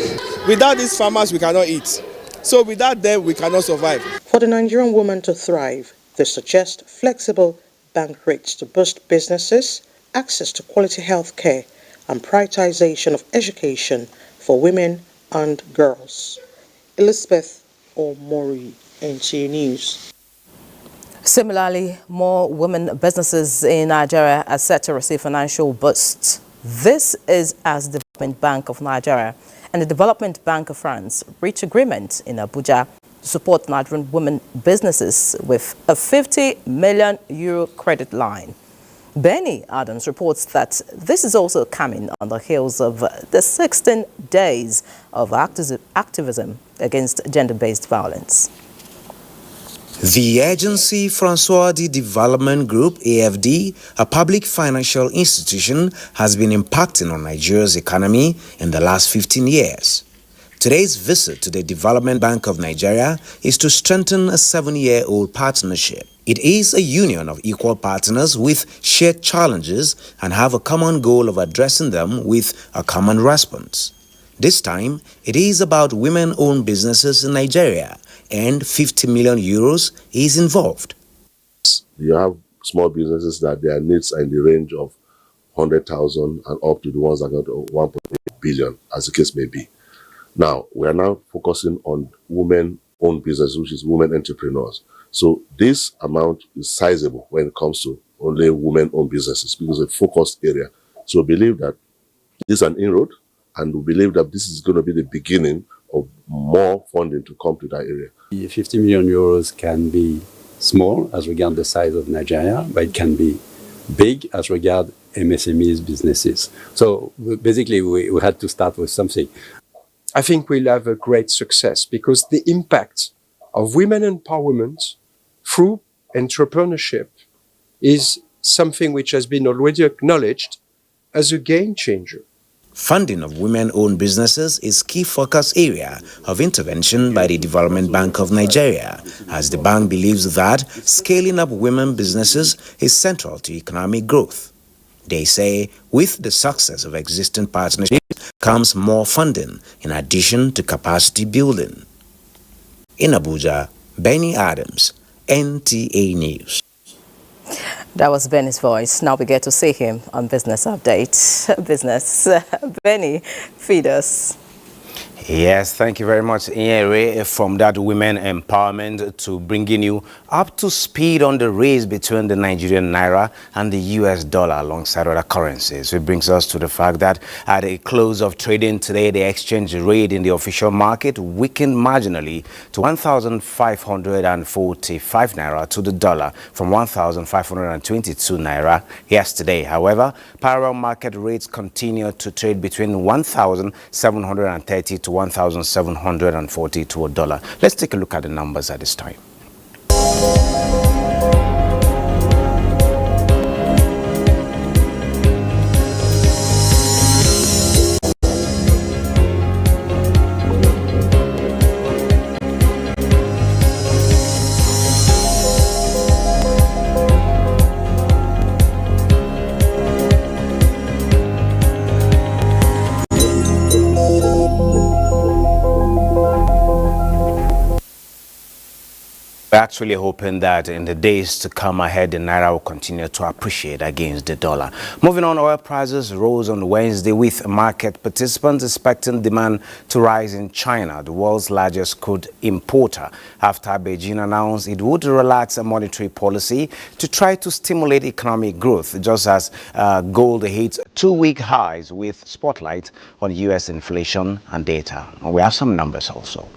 Without these farmers, we cannot eat. So without them, we cannot survive. For the Nigerian woman to thrive, they suggest flexible bank rates to boost businesses, access to quality health care, and prioritization of education for women and girls. Elizabeth Omori, NTA News. Similarly, more women businesses in Nigeria are set to receive financial boosts. This is as the Development Bank of Nigeria and the Development Bank of France reach agreement in Abuja to support Nigerian women businesses with a €50 million credit line. Benny Adams reports that this is also coming on the heels of the 16 days of activism against gender-based violence. The Agency François de Development Group, AFD, a public financial institution, has been impacting on Nigeria's economy in the last 15 years. Today's visit to the Development Bank of Nigeria is to strengthen a 7-year-old partnership. It is a union of equal partners with shared challenges and have a common goal of addressing them with a common response. This time, it is about women-owned businesses in Nigeria, and €50 million is involved. You have small businesses that their needs are in the range of 100,000 and up to the ones that got 1.8 billion, as the case may be. Now, we are now focusing on women-owned businesses, which is women entrepreneurs. So this amount is sizable when it comes to only women-owned businesses because it's a focused area. So we believe that this is an inroad, and we believe that this is going to be the beginning of more funding to come to that area. The €50 million can be small as regards the size of Nigeria, but it can be big as regards MSMEs businesses. So basically, we had to start with something. I think we'll have a great success because the impact of women empowerment through entrepreneurship is something which has been already acknowledged as a game changer. Funding of women-owned businesses is key focus area of intervention by the Development Bank of Nigeria, as the bank believes that scaling up women businesses is central to economic growth. They say with the success of existing partnerships comes more funding in addition to capacity building. In Abuja, Benny Adams, NTA News. That was Benny's voice. Now we get to see him on Business Update. Business. Benny, feed us. Yes, thank you very much, Iyere, from that women empowerment to bringing you up to speed on the race between the Nigerian naira and the US dollar alongside other currencies. It brings us to the fact that at the close of trading today, the exchange rate in the official market weakened marginally to 1,545 naira to the dollar from 1,522 naira yesterday. However, parallel market rates continue to trade between 1,730 to 1,740 to a dollar. Let's take a look at the numbers at this time. We're actually hoping that in the days to come ahead, the naira will continue to appreciate against the dollar. Moving on, oil prices rose on Wednesday with market participants expecting demand to rise in China, the world's largest crude importer, after Beijing announced it would relax a monetary policy to try to stimulate economic growth, just as gold hits 2-week highs with spotlight on U.S. inflation and data. And we have some numbers also.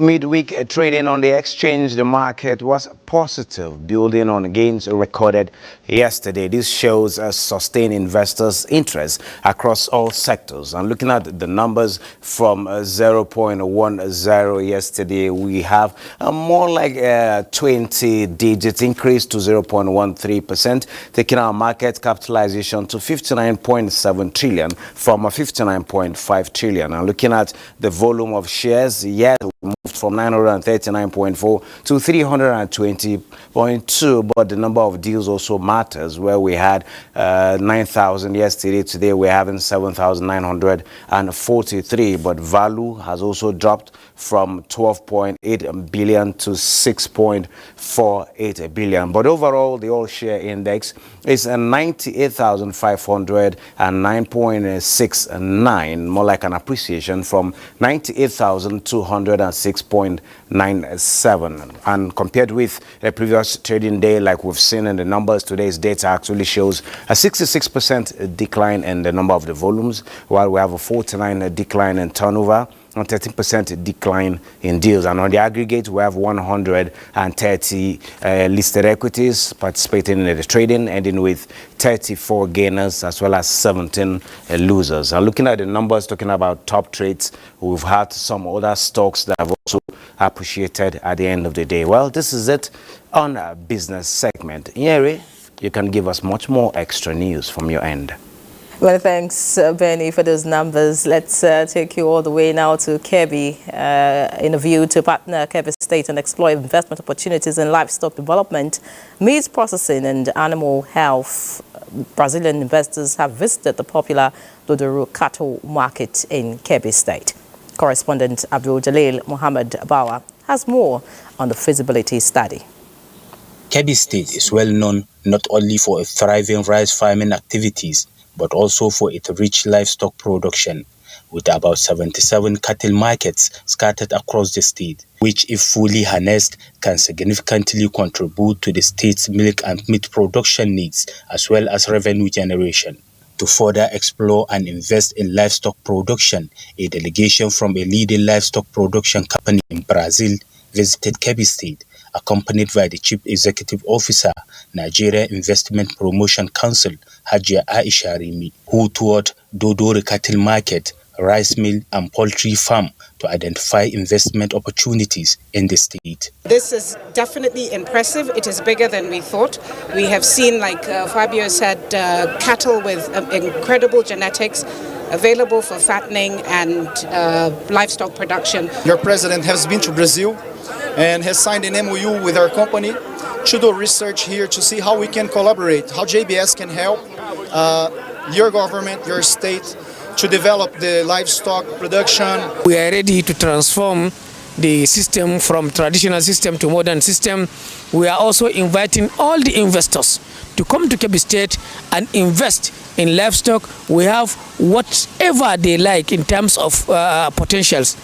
Midweek trading on the exchange, the market was positive, building on gains recorded yesterday. This shows a sustained investors' interest across all sectors. And looking at the numbers from 0.10 yesterday, we have a more like a 20 digit increase to 0.13%, taking our market capitalization to 59.7 trillion from 59.5 trillion. And looking at the volume of shares, yes, moved from 939.4 to 320.2, but the number of deals also matters, where we had 9,000 yesterday. Today we're having 7,943, but value has also dropped from 12.8 billion to 6.48 billion. But overall, the all share index is 98,509.69, more like an appreciation from 98,206.97. And compared with the previous trading day, like we've seen in the numbers, today's data actually shows a 66% decline in the number of the volumes, while we have a 49% decline in turnover and 13% decline in deals. And on the aggregate, we have 130 listed equities participating in the trading, ending with 34 gainers as well as 17 losers. And looking at the numbers, talking about top trades, we've had some other stocks that have also appreciated at the end of the day. Well, this is it on our business segment. Yeri, you can give us much more extra news from your end. Well, thanks, Benny, for those numbers. Let's take you all the way now to Kebbi in a view to partner Kebbi State and explore investment opportunities in livestock development, meat processing and animal health. Brazilian investors have visited the popular Dodoro cattle market in Kebbi State. Correspondent Abdul Jalil Mohammed Bawa has more on the feasibility study. Kebbi State is well known not only for its thriving rice farming activities, but also for its rich livestock production, with about 77 cattle markets scattered across the state, which, if fully harnessed, can significantly contribute to the state's milk and meat production needs, as well as revenue generation. To further explore and invest in livestock production, a delegation from a leading livestock production company in Brazil visited Kebbi State, accompanied by the Chief Executive Officer, Nigeria Investment Promotion Council, Hajia Aisha Rimi, who toured Dodori Cattle Market, rice mill and poultry farm to identify investment opportunities in the state. This is definitely impressive. It is bigger than we thought. We have seen, like Fabio said, cattle with incredible genetics available for fattening and livestock production. Your president has been to Brazil and has signed an MOU with our company to do research here to see how we can collaborate, how JBS can help your government, your state, to develop the livestock production. We are ready to transform the system from traditional system to modern system. We are also inviting all the investors to come to Kebbi State and invest in livestock. We have whatever they like in terms of potentials.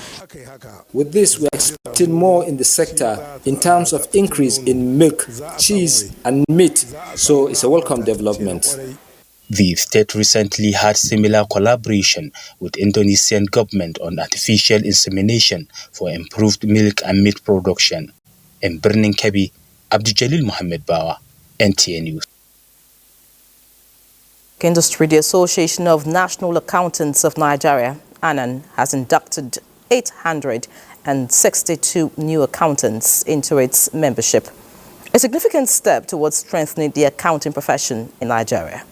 With this, we are expecting more in the sector in terms of increase in milk, cheese and meat. So it's a welcome development. The state recently had similar collaboration with Indonesian government on artificial insemination for improved milk and meat production. In Birnin Kebbi, Abdul Mohammed Bawa, NTA News. Industry, the Association of National Accountants of Nigeria, ANAN, has inducted 862 new accountants into its membership, a significant step towards strengthening the accounting profession in Nigeria.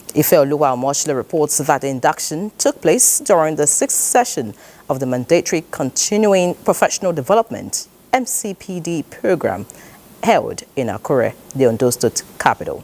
Ifeoluwa Omoshile reports that the induction took place during the 6th session of the Mandatory Continuing Professional Development (MCPD) program held in Akure, the Ondo State capital.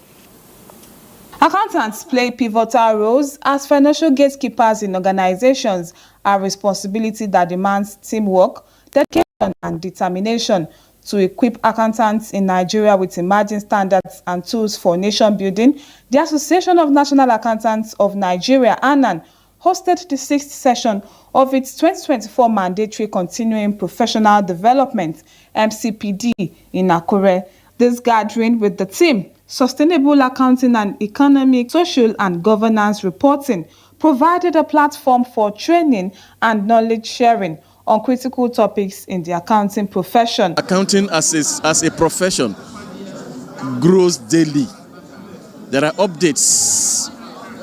Accountants play pivotal roles as financial gatekeepers in organizations, a responsibility that demands teamwork, dedication and determination to equip accountants in Nigeria with emerging standards and tools for nation building. The Association of National Accountants of Nigeria, ANAN, hosted the 6th session of its 2024 Mandatory Continuing Professional Development (MCPD) in Akure. This gathering with the theme Sustainable Accounting and Economic, Social and Governance Reporting provided a platform for training and knowledge sharing on critical topics in the accounting profession. Accounting as a profession grows daily. There are updates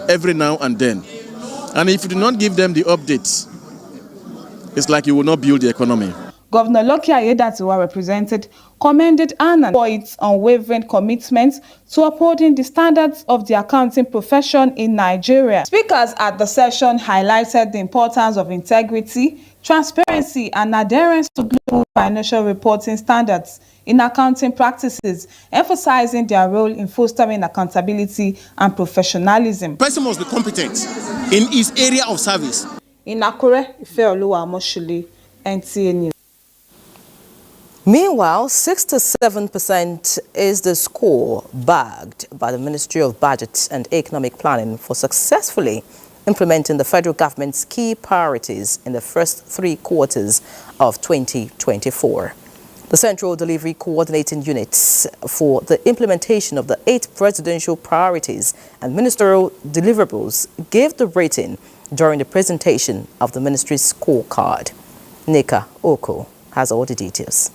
every now and then. And if you do not give them the updates, it's like you will not build the economy. Governor Lucky Ayedatiwa represented commended Anand for its unwavering commitment to upholding the standards of the accounting profession in Nigeria. Speakers at the session highlighted the importance of integrity, transparency, and adherence to global financial reporting standards in accounting practices, emphasizing their role in fostering accountability and professionalism. The person must be competent in his area of service. In Akure, Ifeoluwa Amoshule, NTA News. Meanwhile, 67% is the score bagged by the Ministry of Budget and Economic Planning for successfully implementing the federal government's key priorities in the first 3 quarters of 2024. The Central Delivery Coordinating Units for the implementation of the 8 presidential priorities and ministerial deliverables gave the rating during the presentation of the ministry's scorecard. Nika Oko has all the details.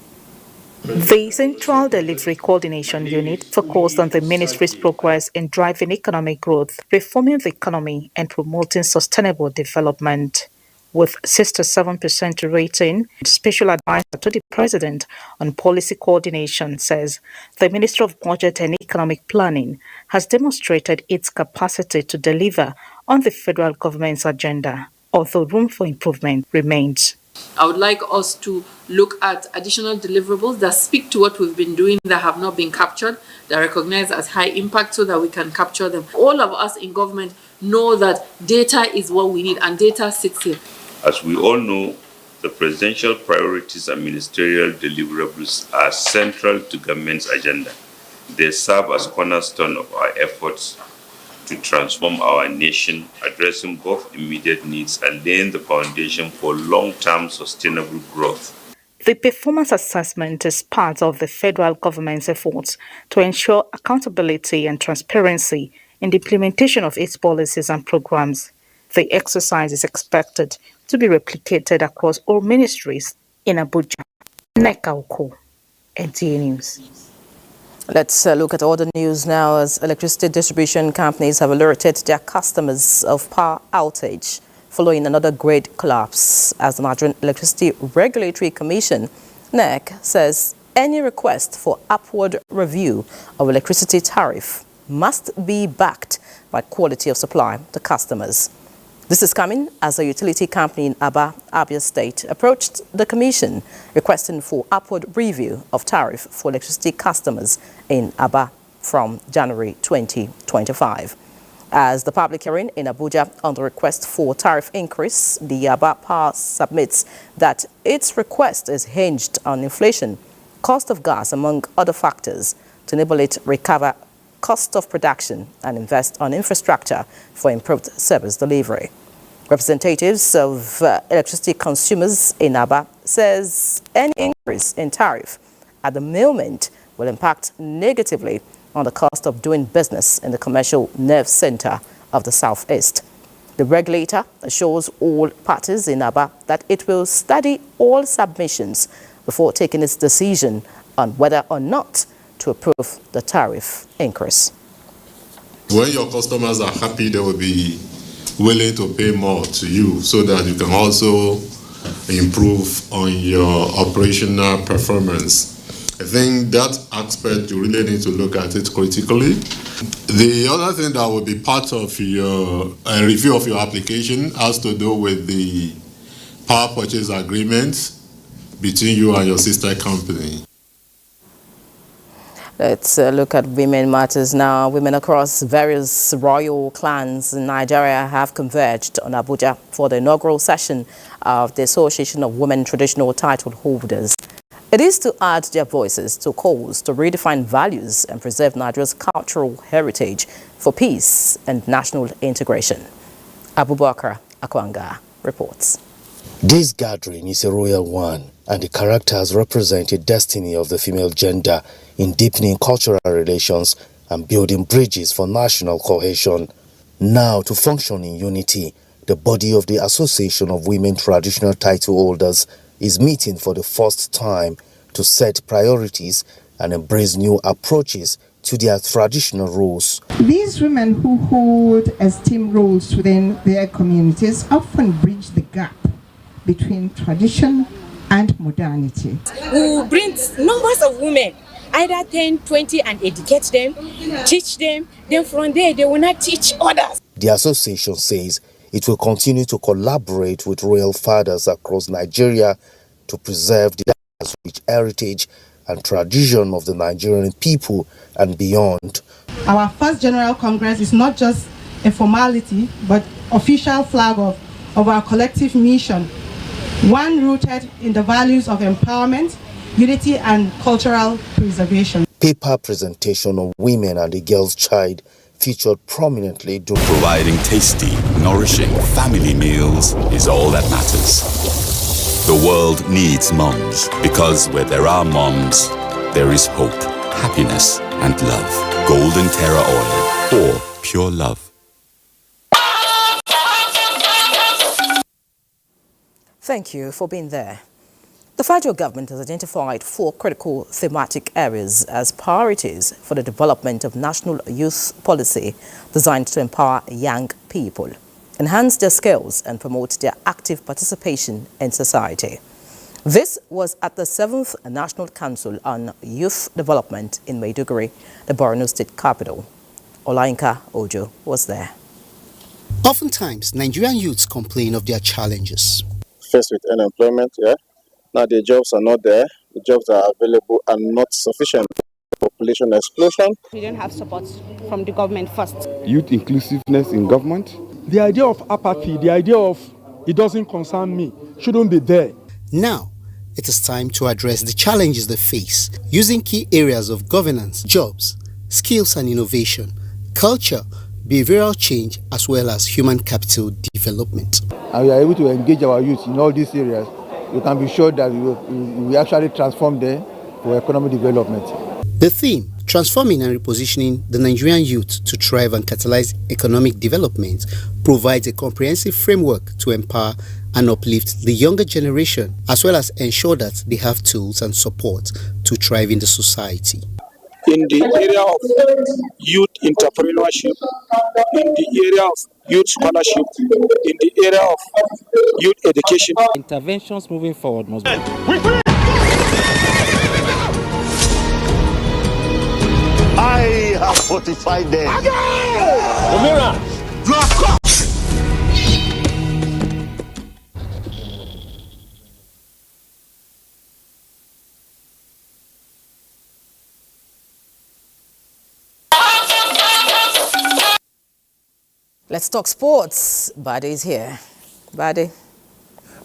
The Central Delivery Coordination Unit focused on the ministry's progress in driving economic growth, reforming the economy, and promoting sustainable development. With 67% rating, the Special Advisor to the President on Policy Coordination says the Ministry of Budget and Economic Planning has demonstrated its capacity to deliver on the federal government's agenda, although room for improvement remains. I would like us to look at additional deliverables that speak to what we've been doing that have not been captured, that are recognized as high impact so that we can capture them. All of us in government know that data is what we need, and data sits here. As we all know, the presidential priorities and ministerial deliverables are central to government's agenda. They serve as cornerstone of our efforts to transform our nation, addressing both immediate needs and laying the foundation for long-term sustainable growth. The performance assessment is part of the federal government's efforts to ensure accountability and transparency in the implementation of its policies and programs. The exercise is expected to be replicated across all ministries in Abuja. Nneka Oko, NTA News. Let's look at other news now, as electricity distribution companies have alerted their customers of power outage following another grid collapse, as the Nigerian Electricity Regulatory Commission, NEC, says any request for upward review of electricity tariff must be backed by quality of supply to customers. This is coming as a utility company in Abuja State approached the Commission requesting for upward review of tariff for electricity customers in Abuja from January 2025. As the public hearing in Abuja on the request for tariff increase, the Abuja Power submits that its request is hinged on inflation, cost of gas, among other factors, to enable it recover cost of production and invest on infrastructure for improved service delivery. Representatives of electricity consumers in Abuja says any increase in tariff at the moment will impact negatively on the cost of doing business in the commercial nerve center of the Southeast. The regulator assures all parties in Abuja that it will study all submissions before taking its decision on whether or not to approve the tariff increase. When your customers are happy, they will be willing to pay more to you so that you can also improve on your operational performance. I think that aspect you really need to look at it critically. The other thing that will be part of your review of your application has to do with the power purchase agreement between you and your sister company. Let's look at women matters now. Women across various royal clans in Nigeria have converged on Abuja for the inaugural session of the Association of Women Traditional Title Holders. It is to add their voices to calls to redefine values and preserve Nigeria's cultural heritage for peace and national integration. Abubakar Akwanga reports. This gathering is a royal one, and the characters represent the destiny of the female gender in deepening cultural relations and building bridges for national cohesion. Now, to function in unity, The body of the Association of Women Traditional Title Holders is meeting for the first time to set priorities and embrace new approaches to their traditional roles. These women who hold esteemed roles within their communities often bridge the gap between tradition and modernity. We will bring numbers of women, either 10, 20, and educate them, teach them, then from there they will not teach others. The association says it will continue to collaborate with royal fathers across Nigeria to preserve the rich heritage and tradition of the Nigerian people and beyond. Our first General Congress is not just a formality, but official flag of our collective mission, one rooted in the values of empowerment, unity, and cultural preservation. Paper presentation on women and the girl's child featured prominently during providing tasty, nourishing family meals is all that matters. The world needs moms, because where there are moms, there is hope, happiness, and love. Golden Terra Oil, or pure love. Thank you for being there. The federal government has identified 4 critical thematic areas as priorities for the development of national youth policy designed to empower young people, enhance their skills, and promote their active participation in society. This was at the 7th National Council on Youth Development in Maiduguri, the Borno State capital. Olainka Ojo was there. Oftentimes, Nigerian youths complain of their challenges. Faced with unemployment, now the jobs are not there, the jobs are available and not sufficient. Population explosion. We don't have support from the government first. Youth inclusiveness in government. The idea of apathy, the idea of it doesn't concern me, shouldn't be there. Now, it is time to address the challenges they face using key areas of governance, jobs, skills and innovation, culture, behavioral change, as well as human capital development. And we are able to engage our youth in all these areas. We can be sure that we actually transform them for economic development. The theme, transforming and repositioning the Nigerian youth to thrive and catalyze economic development, provides a comprehensive framework to empower and uplift the younger generation, as well as ensure that they have tools and support to thrive in the society. In the area of youth entrepreneurship, in the area of youth scholarship, in the area of youth education. Interventions moving forward must be. I have fortified them. Omira, you are caught. Let's talk sports. Bade is here. Bade.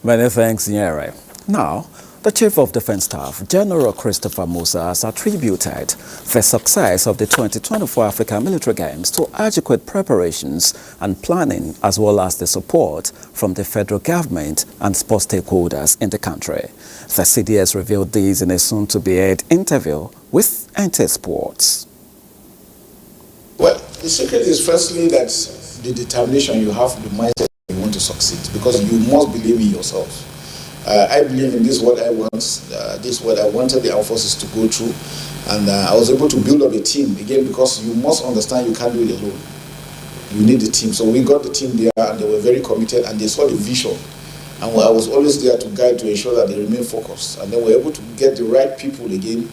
Many thanks, Nyere. Now, the Chief of Defense Staff, General Christopher Musa, has attributed the success of the 2024 African Military Games to adequate preparations and planning, as well as the support from the federal government and sports stakeholders in the country. The CDS revealed this in a soon-to-be-aired interview with NTA Sports. Well, the secret is firstly that the determination you have, the mindset you want to succeed, because you must believe in yourself. I believe in this is what I want, this is what I wanted the armed forces to go through, and I was able to build up a team, again, because you must understand you can't do it alone. You need a team. So we got the team there, and they were very committed, and they saw the vision. And I was always there to guide, to ensure that they remain focused. And then we were able to get the right people again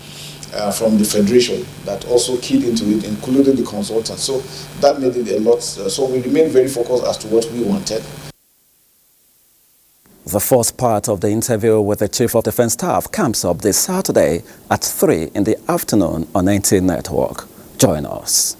from the Federation that also keyed into it, including the consultants. So that made it a lot. So we remained very focused as to what we wanted. The first part of the interview with the Chief of Defense Staff comes up this Saturday at 3 in the afternoon on NTA Network. Join us.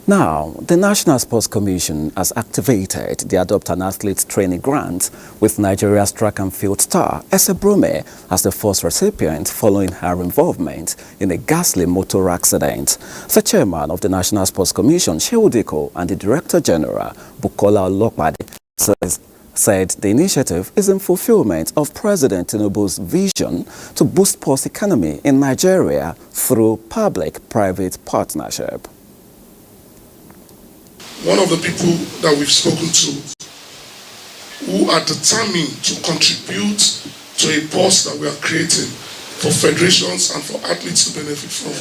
Now, the National Sports Commission has activated the Adopt an Athlete training grant with Nigeria's track and field star Ese Brume as the first recipient following her involvement in a ghastly motor accident. The chairman of the National Sports Commission, Shehu Diko, and the Director General, Bukola Olokpade, said the initiative is in fulfillment of President Tinubu's vision to boost sports economy in Nigeria through public-private partnership. One of the people that we've spoken to who are determined to contribute to a pulse that we are creating for federations and for athletes to benefit from,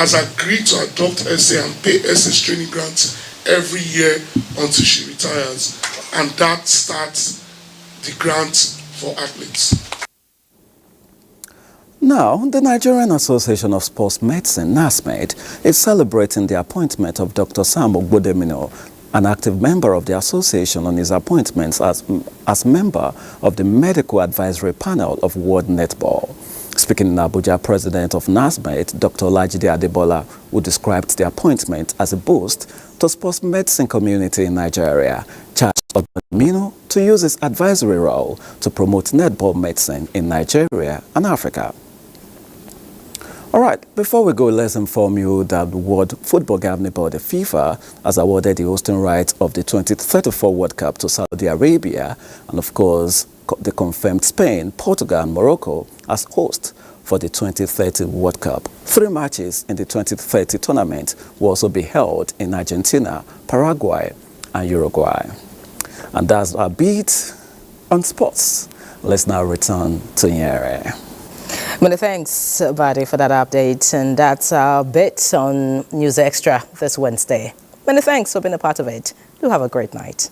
has agreed to adopt SA and pay SA's training grants every year until she retires. And that starts the grant for athletes. Now, the Nigerian Association of Sports Medicine, NASMED, is celebrating the appointment of Dr. Sam Ogbodemino, an active member of the association, on his appointments as member of the Medical Advisory Panel of World Netball. Speaking in Abuja, President of NASMED, Dr. Olajide Adebola, who described the appointment as a boost to sports medicine community in Nigeria, charged Ogbodemino to use his advisory role to promote netball medicine in Nigeria and Africa. All right, before we go, let's inform you that the World Football Governing Body, FIFA, has awarded the hosting rights of the 2034 World Cup to Saudi Arabia, and of course, they confirmed Spain, Portugal, and Morocco as hosts for the 2030 World Cup. 3 matches in the 2030 tournament will also be held in Argentina, Paraguay, and Uruguay. And that's our beat on sports. Let's now return to Nyere. Many thanks, Badi, for that update. And that's our bit on News Extra this Wednesday. Many thanks for being a part of it. Do have a great night.